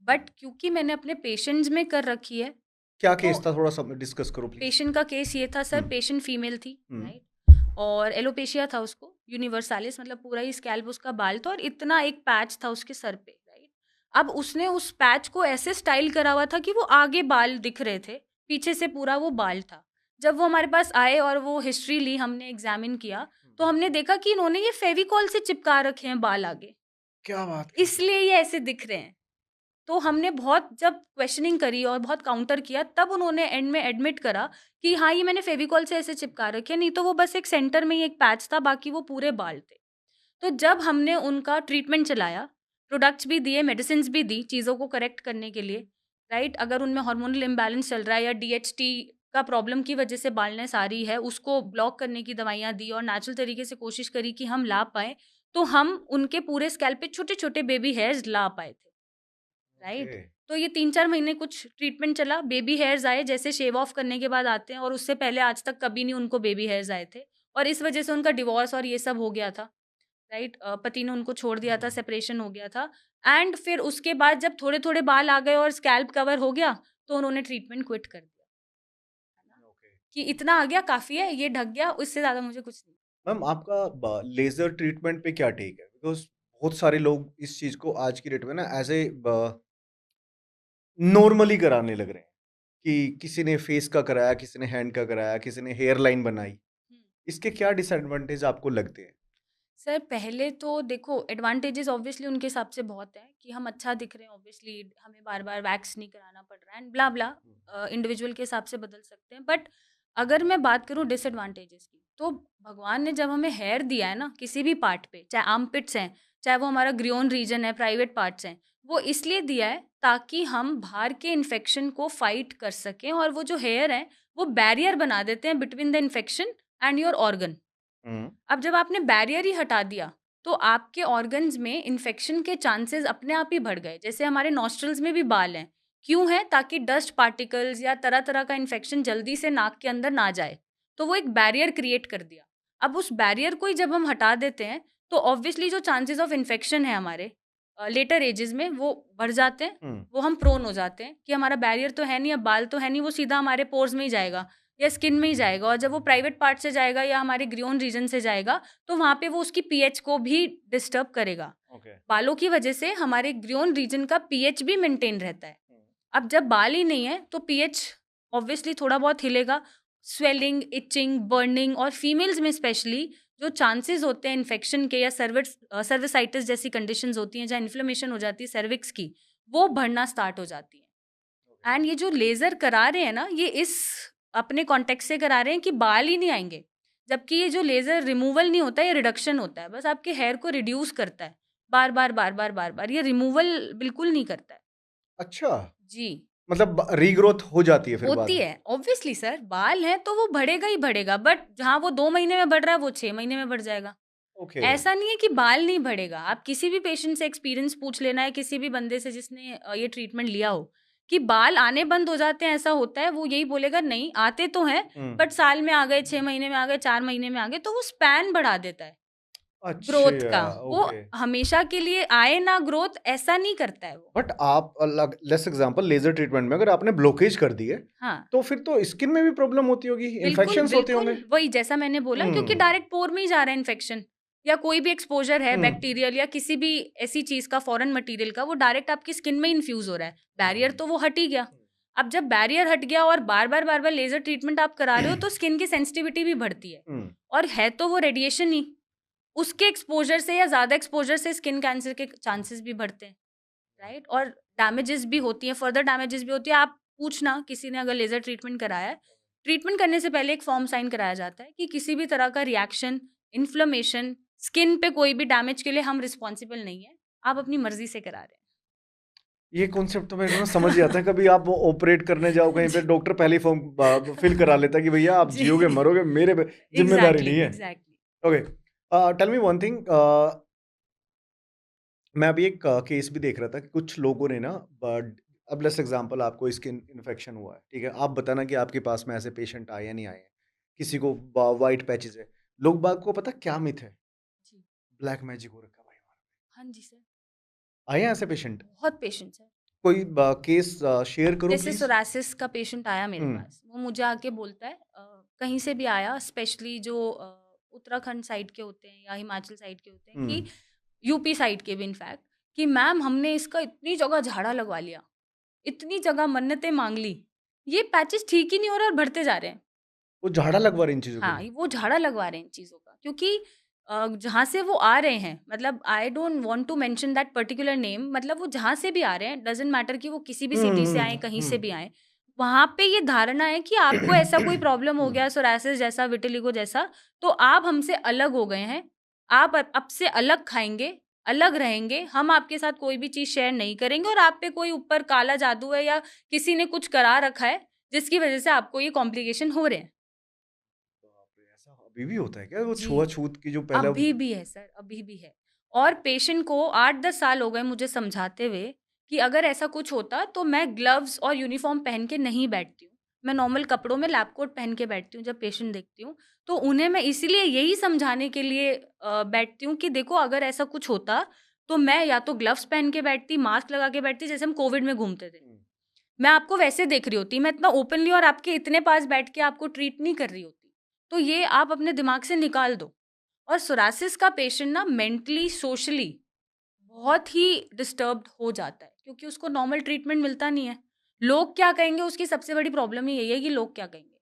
बट क्योंकि मैंने अपने पेशेंट्स में कर रखी है, क्या केस तो था, थोड़ा-सा डिस्कस करो प्लीज़? पेशेंट का केस ये था सर, हुँ, पेशेंट फीमेल थी, हुँ, राइट? और एलोपेशिया था उसको, यूनिवर्सालिस, मतलब पूरा ही स्कैल्प उसका बाल था, और इतना एक पैच था उसके सर पे, राइट? अब उसने उस पैच को ऐसे स्टाइल करा हुआ था कि वो आगे बाल दिख रहे थे, पीछे से पूरा वो बाल था। जब वो हमारे पास आए और वो हिस्ट्री ली, हमने एग्ज़ामिन किया, हुँ। तो हमने देखा कि इन्होंने ये फेविकॉल से चिपका रखे हैं बाल आगे, क्या बात करते हो? इसलिए ये ऐसे दिख रहे हैं। तो हमने बहुत जब क्वेश्चनिंग करी और बहुत काउंटर किया, तब उन्होंने एंड में एडमिट करा कि हाँ, ये मैंने फेविकॉल से ऐसे चिपका रखे हैं, नहीं तो वो बस एक सेंटर में ही एक पैच था, बाकी वो पूरे बाल थे। तो जब हमने उनका ट्रीटमेंट चलाया, प्रोडक्ट्स भी दिए, मेडिसिन्स भी दी चीज़ों को करेक्ट करने के लिए, राइट? अगर उनमें हार्मोनल इम्बैलेंस चल रहा है या डीएचटी का प्रॉब्लम की वजह से बालनेस आ रही है, उसको ब्लॉक करने की दवाइयाँ दी, और नेचुरल तरीके से कोशिश करी कि हम ला पाएँ, तो हम उनके पूरे स्कैल्प पे छोटे-छोटे बेबी हेयर्स ला पाए थे। ओके। राइट? तो ये 3-4 महीने कुछ ट्रीटमेंट चला, बेबी हेयर्स आए जैसे शेव ऑफ करने के बाद आते हैं, और उससे पहले आज तक कभी नहीं उनको बेबी हेयर्स आए थे। और इस वजह से उनका डिवोर्स और ये सब हो गया था, राइट। पति ने उनको छोड़ दिया था, सेपरेशन हो गया था। एंड फिर उसके बाद जब थोड़े थोड़े बाल आ गए और स्कैल्प कवर हो गया, तो उन्होंने ट्रीटमेंट क्विट कर दिया, है ना, ओके। कि इतना आ गया काफ़ी है, ये ढक गया, उससे ज़्यादा मुझे कुछ नहीं। मैम आपका लेजर ट्रीटमेंट पे क्या टेक है? बिकॉज़ बहुत सारे लोग इस चीज़ को आज की डेट में ना एज़ ए नॉर्मली कराने लग रहे हैं कि किसी ने फेस का कराया, किसी ने हैंड का कराया, किसी ने हेयर लाइन बनाई। हम्म। इसके क्या डिसएडवांटेज आपको लगते हैं? सर पहले तो देखो, एडवांटेजेस ऑब्वियसली उनके हिसाब से बहुत है कि हम अच्छा दिख रहे हैं, ऑब्वियसली हमें बार बार वैक्स नहीं कराना पड़ रहा है एंड ब्ला ब्ला, इंडिविजुअल के हिसाब से बदल सकते हैं। बट अगर मैं बात करूँ डिसएडवांटेजेस की, तो भगवान ने जब हमें हेयर दिया है ना किसी भी पार्ट पे, चाहे आर्मपिट्स हैं, चाहे वो हमारा ग्रियोन रीजन है, प्राइवेट पार्ट्स हैं, वो इसलिए दिया है ताकि हम बाहर के इन्फेक्शन को फाइट कर सकें, और वो जो हेयर है वो बैरियर बना देते हैं between the infection and your organ. Hmm. अब जब आपने बैरियर ही हटा दिया, तो आपके ऑर्गन्स में इन्फेक्शन के चांसेस अपने आप ही बढ़ गए। जैसे हमारे नॉस्ट्रल्स में भी बाल हैं, क्यों है? ताकि डस्ट पार्टिकल्स या तरह तरह का इन्फेक्शन जल्दी से नाक के अंदर ना जाए, तो वो एक बैरियर क्रिएट कर दिया। अब उस बैरियर को ही जब हम हटा देते हैं, तो ऑब्वियसली जो चांसेस ऑफ इन्फेक्शन है हमारे लेटर एजेस में, वो बढ़ जाते हैं। हुँ। वो हम प्रोन हो जाते हैं कि हमारा बैरियर तो है नहीं, अब बाल तो है नहीं, वो सीधा हमारे पोर्स में ही जाएगा या स्किन में ही जाएगा, और जब वो प्राइवेट पार्ट से जाएगा या हमारे ग्रियोन रीजन से जाएगा, तो वहाँ पे वो उसकी पीएच को भी डिस्टर्ब करेगा। ओके। बालों की वजह से हमारे ग्रियोन रीजन का पीएच भी मेंटेन रहता है। हुँ। अब जब बाल ही नहीं है, तो पीएच ऑब्वियसली थोड़ा बहुत हिलेगा, स्वेलिंग, इचिंग, बर्निंग, और फीमेल्स में स्पेशली जो चांसेस होते हैं इन्फेक्शन के या सर्विसाइटिस जैसी कंडीशंस होती हैं, जहाँ इन्फ्लेमेशन हो जाती है सर्विक्स की, वो बढ़ना स्टार्ट हो जाती है। एंड ये जो लेज़र करा रहे हैं ना, ये इस अपने कॉन्टेक्स्ट से करा रहे हैं कि बाल ही नहीं आएँगे। जबकि ये जो लेज़र रिमूवल नहीं होता है, ये रिडक्शन होता है। बस आपके हेयर को रिड्यूस करता है। बार-बार, बार-बार, बार-बार। ये रिमूवल बिल्कुल नहीं करता है। अच्छा, जी, मतलब रीग्रोथ हो जाती है फिर बाद होती में? है। ऑब्वियसली सर, बाल हैं तो वो बढ़ेगा ही बढ़ेगा, बट जहाँ वो 2 महीने में बढ़ रहा है, वो 6 महीने में बढ़ जाएगा। ओके। ऐसा नहीं है कि बाल नहीं बढ़ेगा। आप किसी भी पेशेंट से एक्सपीरियंस पूछ लेना है, किसी भी बंदे से जिसने ये ट्रीटमेंट लिया हो, कि बाल आने बंद हो जाते हैं, ऐसा होता है, वो यही बोलेगा नहीं आते तो हैं, हुँ। बट साल में आ गए, 6 महीने में आ गए, 4 महीने में आ गए, तो वो स्पैन बढ़ा देता है ग्रोथ अच्छा, का। वो ओके। हमेशा के लिए आए ना ग्रोथ, ऐसा नहीं करता है वो। बट आप अलग लेट्स एग्ज़ाम्पल लेज़र ट्रीटमेंट में अगर आपने ब्लॉकेज कर दी है, हाँ, तो फिर तो स्किन में भी प्रॉब्लम होती होगी, बिल्कुल, इन्फेक्शंस होते बिल्कुल, होंगे? वही जैसा मैंने बोला, क्योंकि हुँ। डायरेक्ट पोर में ही जा रहा है इन्फेक्शन, या कोई भी एक्सपोज़र है हुँ। बैक्टीरियल या किसी भी ऐसी चीज़ का, फॉरेन मटीरियल का, वो डायरेक्ट आपकी स्किन में इन्फ्यूज़ हो रहा है। बैरियर हुँ। तो वो हट ही गया। अब जब बैरियर हट गया और बार-बार, बार-बार लेज़र ट्रीटमेंट आप करा रहे हो, तो स्किन की सेंसिटिविटी भी बढ़ती है, हुँ। और है तो वो रेडिएशन ही। उसके एक्सपोज़र से या ज़्यादा एक्सपोज़र से स्किन कैंसर के चांसेस भी बढ़ते हैं, राइट? और डैमेजेस भी होती हैं, फर्दर डैमेजेस भी होती है। आप पूछना किसी ने अगर लेज़र ट्रीटमेंट कराया है, ट्रीटमेंट करने से पहले एक फॉर्म साइन कराया जाता है कि किसी भी तरह का रिएक्शन, इन्फ्लेमेशन, स्किन पे कोई भी डैमेज के लिए हम रिस्पॉन्सिबल नहीं है। आप अपनी मर्ज़ी से करा रहे ये कॉन्सेप्ट तो मेरे को ना समझ ही आता है, कभी आप ऑपरेट करने जाओ हैं। कहीं पे डॉक्टर पहले ही फॉर्म फिल करा लेता है कि भैया आप जी, जियोगे, मरोगे, मेरे पे ज़िम्मेदारी एग्ज़ैक्टली, नहीं है। Exactly. Okay, tell me one thing, मैं अभी एक केस भी देख रहा था कि कुछ लोगों ने ना अब लेट्स एग्जांपल आपको स्किन इन्फेक्शन हुआ है, ठीक है? आप बताना कि आपके पास में ऐसे पेशेंट आए या नहीं आए हैं। किसी को व्हाइट पैचेस है। लोग बाग को पता क्या मिथ है? जी। ब्लैक मैजिक हो रखा है भाई हमारा। हाँ जी सर, आए हैं ऐसे पेशेंट? बहुत पेशेंट्स हैं। कोई केस शेयर करो जैसे प्लीज़? सोरासिस का पेशेंट आया मेरे हुँ। पास, वो मुझे आके बोलता है, कहीं से भी आया, स्पेशली जो उत्तराखंड साइड के होते हैं या हिमाचल साइड के होते हैं, हुँ। कि यूपी साइड के भी इनफैक्ट, कि मैम हमने इसका इतनी जगह झाड़ा लगवा लिया, इतनी जगह मन्नतें मांग ली, ये पैचेस ठीक ही नहीं हो रहे और बढ़ते जा रहे हैं। वो झाड़ा लगवा रहे हैं इन चीज़ों के हाँ, लिए। वो झाड़ा लगवा रहे हैं इन चीज़ों का, क्योंकि जहाँ से वो आ रहे हैं, मतलब I don't want to mention that particular name, मतलब वो जहाँ से भी आ रहे हैं, डज़न्ट मैटर कि वो किसी भी हुँ, सिटी से आएँ, हुँ, कहीं से हुँ। भी आएँ, वहाँ पे ये धारणा है कि आपको ऐसा कोई प्रॉब्लम हो हुँ। गया, सोरायसिस जैसा, विटिलिगो जैसा, तो आप हमसे अलग हो गए हैं, आप अब से अलग खाएँगे, अलग रहेंगे, हम आपके साथ कोई भी चीज़ शेयर नहीं करेंगे, और आप पे कोई ऊपर काला जादू है या किसी ने कुछ करा रखा है, जिसकी वज़ह से आपको ये कॉम्प्लिकेशन हो रहे हैं। बाप रे! ऐसा अभी भी होता है क्या? वो जी। छुआ-छूत की जो पहला अभी भी है सर, अभी भी है। और पेशेंट को 8-10 साल हो गए मुझे समझाते हुए कि अगर ऐसा कुछ होता तो मैं ग्लव्स और यूनिफ़ॉर्म पहन के नहीं बैठती हूँ। मैं नॉर्मल कपड़ों में लैब कोट पहन के बैठती हूँ जब पेशेंट देखती हूँ। तो उन्हें मैं इसीलिए यही समझाने के लिए बैठती हूँ कि देखो अगर ऐसा कुछ होता तो मैं या तो ग्लव्स पहन के बैठती, मास्क लगा के बैठती, जैसे हम कोविड में घूमते थे। मैं आपको वैसे देख रही होती, मैं इतना ओपनली और आपके इतने पास बैठ के आपको ट्रीट नहीं कर रही होती। तो ये आप अपने दिमाग से निकाल दो। और सोरासिस का पेशेंट ना मेंटली, सोशली बहुत ही डिस्टर्ब्ड हो जाता है क्योंकि उसको नॉर्मल ट्रीटमेंट मिलता नहीं है। लोग क्या कहेंगे, उसकी सबसे बड़ी प्रॉब्लम ही यही है कि लोग क्या कहेंगे।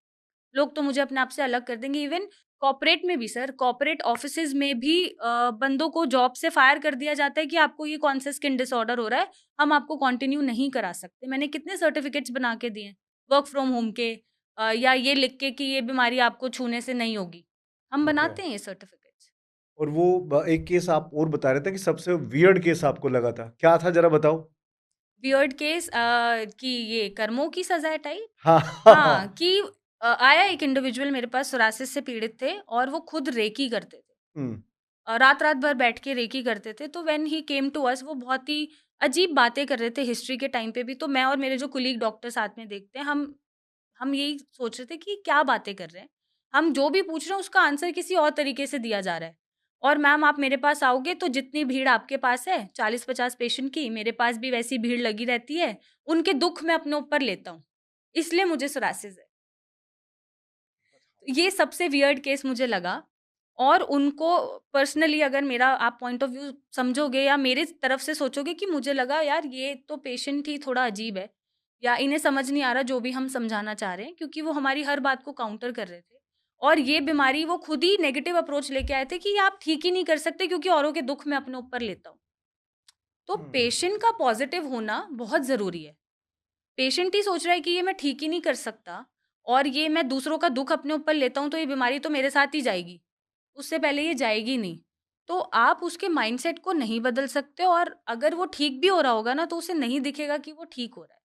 लोग तो मुझे अपने आप से अलग कर देंगे। इवन कॉर्पोरेट में भी सर, कॉर्पोरेट ऑफिसेज में भी बंदों को जॉब से फायर कर दिया जाता है कि आपको ये कौन सा स्किन डिसऑर्डर हो रहा है, हम आपको कंटिन्यू नहीं करा सकते। मैंने कितने सर्टिफिकेट्स बना के दिए हैं वर्क फ्रॉम होम के, या ये लिख के कि ये बीमारी आपको छूने से नहीं होगी। हम ओके। बनाते हैं ये सर्टिफिकेट्स। और वो एक केस आप और बता रहे थे कि सबसे वियर्ड केस आपको लगा था, क्या था जरा बताओ? वियर्ड केस कि ये कर्मों की सजा टाइप। हाँ। हाँ, कि आया एक इंडिविजुअल मेरे पास, सोरासिस से पीड़ित थे और वो खुद रेकी करते थे। हम्म। रात-रात भर बैठ के रेकी करते थे। तो when he came to us, वो बहुत ही अजीब बातें कर रहे थे हिस्ट्री के टाइम पे भी। तो मैं और मेरे जो कोलीग डॉक्टर साथ में देखते हैं, हम यही सोच रहे थे कि क्या बातें कर रहे हैं। हम जो भी पूछ रहे हैं उसका आंसर किसी और तरीके से दिया जा रहा है। और मैम आप मेरे पास आओगे तो जितनी भीड़ आपके पास है 40-50 पेशेंट की, मेरे पास भी वैसी भीड़ लगी रहती है। उनके दुःख मैं अपने ऊपर लेता हूँ। इसलिए मुझे सोरासिस है। ये सबसे वियर्ड केस मुझे लगा। और उनको पर्सनली अगर मेरा आप पॉइंट ऑफ व्यू समझोगे या मेरे तरफ से सोचोगे कि मुझे लगा यार ये तो पेशेंट ही थोड़ा अजीब है, या इन्हें समझ नहीं आ रहा जो भी हम समझाना चाह रहे हैं, क्योंकि वो हमारी हर बात को काउंटर कर रहे थे। और ये बीमारी वो खुद ही नेगेटिव अप्रोच लेके आए थे कि ये आप ठीक ही नहीं कर सकते क्योंकि औरों के दुख मैं अपने ऊपर लेता हूँ। तो हम्म। पेशेंट का पॉजिटिव होना बहुत ज़रूरी है। पेशेंट ही सोच रहा है कि ये मैं ठीक ही नहीं कर सकता और ये मैं दूसरों का दुःख अपने ऊपर लेता हूँ तो ये बीमारी तो मेरे साथ ही जाएगी, उससे पहले ये जाएगी नहीं। तो आप उसके माइंडसेट को नहीं बदल सकते, और अगर वो ठीक भी हो रहा होगा ना तो उसे नहीं दिखेगा कि वो ठीक हो रहा है।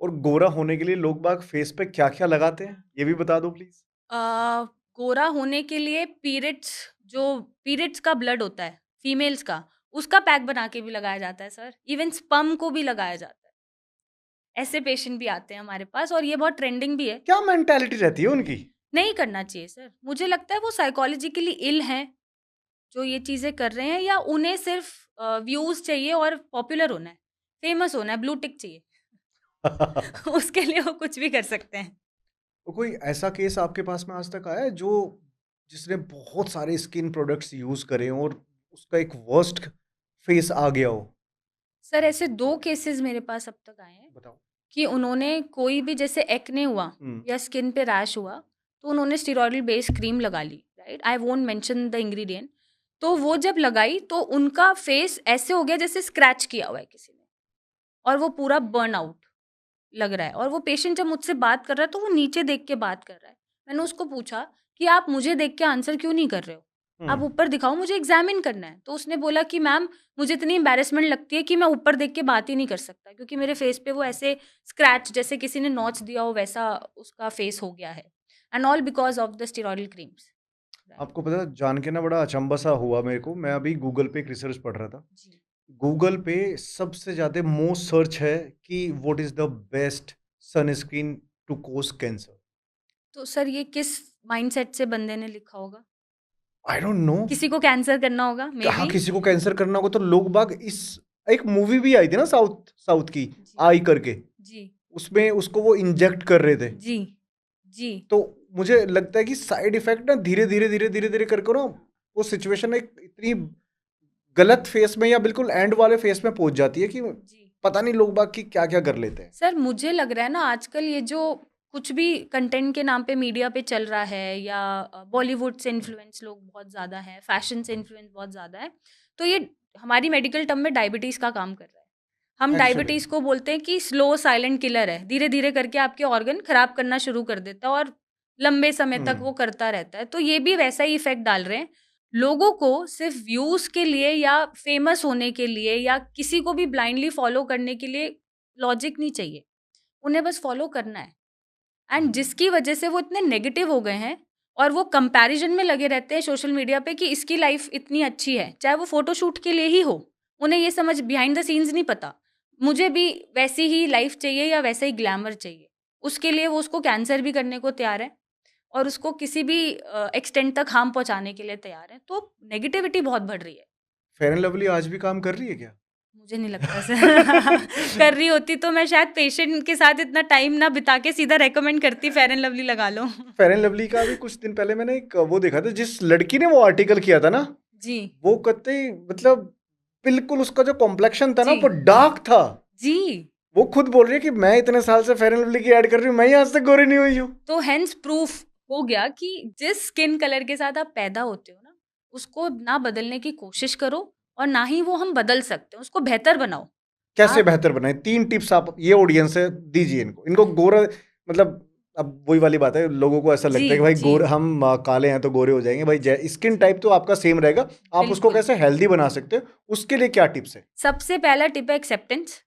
और गोरा होने के लिए लोग बाग फेस पे क्या-क्या लगाते हैं? ये भी बता दो प्लीज़। अ, गोरा होने के लिए पीरियड्स का ब्लड होता है, फीमेल्स का, उसका पैक बना के भी लगाया जाता है सर। इवन स्पर्म को भी लगाया जाता है। ऐसे पेशेंट भी आते हैं हमारे पास और ये बहुत ट्रेंडिंग भी है। क्या मेंटालिटी रहती है उनकी? नहीं करना चाहिए सर। मुझे लगता है वो साइकोलॉजिकली इल हैं, जो ये चीज़ें कर रहे हैं, या उन्हें सिर्फ़ व्यूज़ चाहिए और पॉपुलर होना है, फ़ेमस होना है, ब्लू टिक चाहिए। उसके लिए वो कुछ भी कर सकते हैं। तो कोई ऐसा केस आपके पास में आज तक आया है जो जिसने बहुत सारे स्किन प्रोडक्ट्स यूज़ करे हों और उसका एक वर्स्ट फेस आ गया हो? सर ऐसे 2 केसेज़ मेरे पास अब तक आए हैं बताओ। कि उन्होंने कोई भी, जैसे एक्ने हुआ हुँ। या स्किन पे रैश हुआ, तो उन्होंने स्टेरॉइडल बेस्ड क्रीम लगा ली, right? I won't mention the ingredient. तो वो जब लगाई तो उनका फेस ऐसे हो गया जैसे स्क्रैच किया हुआ है किसी ने, और वो पूरा बर्न आउट लग रहा है। और वो पेशेंट जब मुझसे बात कर रहा है तो वो नीचे देख के बात कर रहा है। मैंने उसको पूछा कि आप मुझे देख के आंसर क्यों नहीं कर रहे हो? हुँ। आप ऊपर दिखाओ, मुझे एग्ज़ामिन करना है। तो उसने बोला कि मैम मुझे इतनी एम्बैरेसमेंट लगती है कि मैं ऊपर देख के बात ही नहीं कर सकता, क्योंकि मेरे फेस पे वो ऐसे स्क्रैच जैसे किसी ने नोच दिया हो वैसा उसका फेस हो गया है, and all because of the steroidal creams. Right. आपको पता है जान के ना बड़ा अचंभा सा हुआ मेरे को। मैं अभी गूगल पे एक रिसर्च पढ़ रहा था। जी। गूगल पे सबसे ज़्यादा मोस्ट सर्च है कि what is the best sunscreen to cause cancer. तो सर ये किस माइंडसेट से बंदे ने लिखा होगा? I don't know. किसी को कैंसर करना होगा कहाँ मेबी। किसी को कैंसर करना होगा तो लोग बाग इस एक मूवी भी आई थी ना साउथ साउथ की, जी, आई करके। जी, उसमें उसको वो इंजेक्ट कर रहे थे। जी, जी। तो मुझे लगता है कि साइड इफेक्ट ना धीरे-धीरे करके ना वो सिचुएशन एक इतनी गलत फेस में या बिल्कुल एंड वाले फेस में पहुंच जाती है कि जी। पता नहीं लोग बाग की क्या-क्या कर लेते हैं। सर मुझे लग रहा है ना आजकल ये जो कुछ भी कंटेंट के नाम पे मीडिया पे चल रहा है, या बॉलीवुड से इन्फ्लुएंस लोग बहुत ज़्यादा हैं, फैशन से इन्फ्लुएंस बहुत ज़्यादा है, तो ये हमारी मेडिकल टर्म में डायबिटीज़ का काम कर रहा है। हम एक्चुअली डायबिटीज़ को बोलते हैं कि स्लो साइलेंट किलर है, धीरे-धीरे करके आपके ऑर्गन खराब करना शुरू कर देता है और लंबे समय तक वो करता रहता है। तो ये भी वैसा ही इफ़ेक्ट डाल रहे हैं। लोगों को सिर्फ़ व्यूज़ के लिए या फ़ेमस होने के लिए या किसी को भी ब्लाइंडली फ़ॉलो करने के लिए लॉजिक नहीं चाहिए। उन्हें बस फ़ॉलो करना है। एंड जिसकी वजह से वो इतने नेगेटिव हो गए हैं और वो कंपैरिजन में लगे रहते हैं सोशल मीडिया पे कि इसकी लाइफ इतनी अच्छी है, चाहे वो फोटोशूट के लिए ही हो। उन्हें ये समझ बिहाइंड द सीन्स नहीं पता। मुझे भी वैसी ही लाइफ चाहिए या वैसा ही ग्लैमर चाहिए। उसके लिए वो उसको कैंसर भी करने को तैयार है और उसको किसी भी एक्सटेंट तक हार्म पहुँचाने के लिए तैयार है। तो नेगेटिविटी बहुत बढ़ रही है। फेयर एंड लवली आज भी काम कर रही है क्या? मुझे नहीं लगता सर। कर रही होती तो मैं शायद पेशेंट के साथ इतना टाइम ना बिता के सीधा रेकमेंड करती फेयर एंड लवली लगा लो। फेयर एंड लवली का भी कुछ दिन पहले मैंने एक वो देखा था, जिस लड़की ने वो आर्टिकल किया था ना, जी, वो कतई मतलब बिल्कुल उसका जो कॉम्प्लेक्शन था ना जी, वो डार्क था। जी। वो खुद बोल रही है कि मैं इतने साल से फेयर एंड लवली की ऐड कर रही हूँ, मैं ही आज तक गोरी नहीं हुई हूँ। तो हेंस प्रूफ हो गया कि जिस स्किन कलर के साथ आप पैदा होते हो ना, उसको ना बदलने की कोशिश करो और ना ही वो हम बदल सकते हैं, उसको बेहतर बनाओ। कैसे आप बेहतर बनाए? 3 टिप्स आप ये ऑडियंस है दीजिए इनको। इनको गोरा मतलब अब वही वाली बात है, लोगों को ऐसा जी, लगता है कि भाई जी, हम काले हैं तो गोरे हो जाएंगे। भाई स्किन टाइप तो आपका सेम रहेगा, आप उसको बिल्कुल। कैसे हेल्दी बना सकते हो, उसके लिए क्या टिप्स है? सबसे पहला टिप है एक्सेप्टेंस।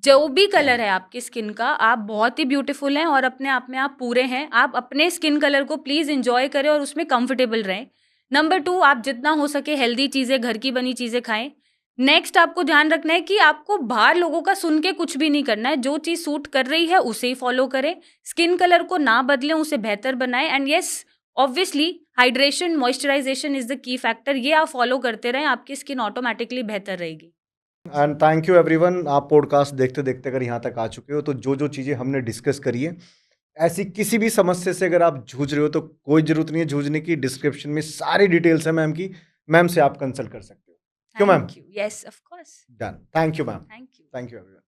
जो भी कलर है आपकी स्किन का, आप बहुत ही ब्यूटीफुल हैं और अपने आप में आप पूरे हैं। आप अपने स्किन कलर को प्लीज़ एन्जॉय करें और उसमें कंफर्टेबल रहें। नंबर 2, आप जितना हो सके हेल्दी चीज़ें, घर की बनी चीज़ें खाएँ। नेक्स्ट आपको ध्यान रखना है कि आपको बाहर लोगों का सुन के कुछ भी नहीं करना है। जो चीज़ सूट कर रही है उसे ही फॉलो करें। स्किन कलर को ना बदलें, उसे बेहतर बनाएँ and yes, obviously hydration, moisturisation is the key factor. ये आप फॉलो करते रहें, आपकी स्किन ऑटोमैटिकली बेहतर रहेगी। And thank you everyone. आप पॉडकास्ट देखते देखते अगर यहाँ तक आ चुके हो तो जो जो चीज़ें हमने डिस्कस करी है, ऐसी किसी भी समस्या से अगर आप जूझ रहे हो तो कोई ज़रूरत नहीं है जूझने की। डिस्क्रिप्शन में सारी डिटेल्स है मैम की, मैम से आप कंसल्ट कर सकते हो। क्यों ma'am? Thank you. Yes, of course. Done. Thank you ma'am. Thank you. Thank you everyone.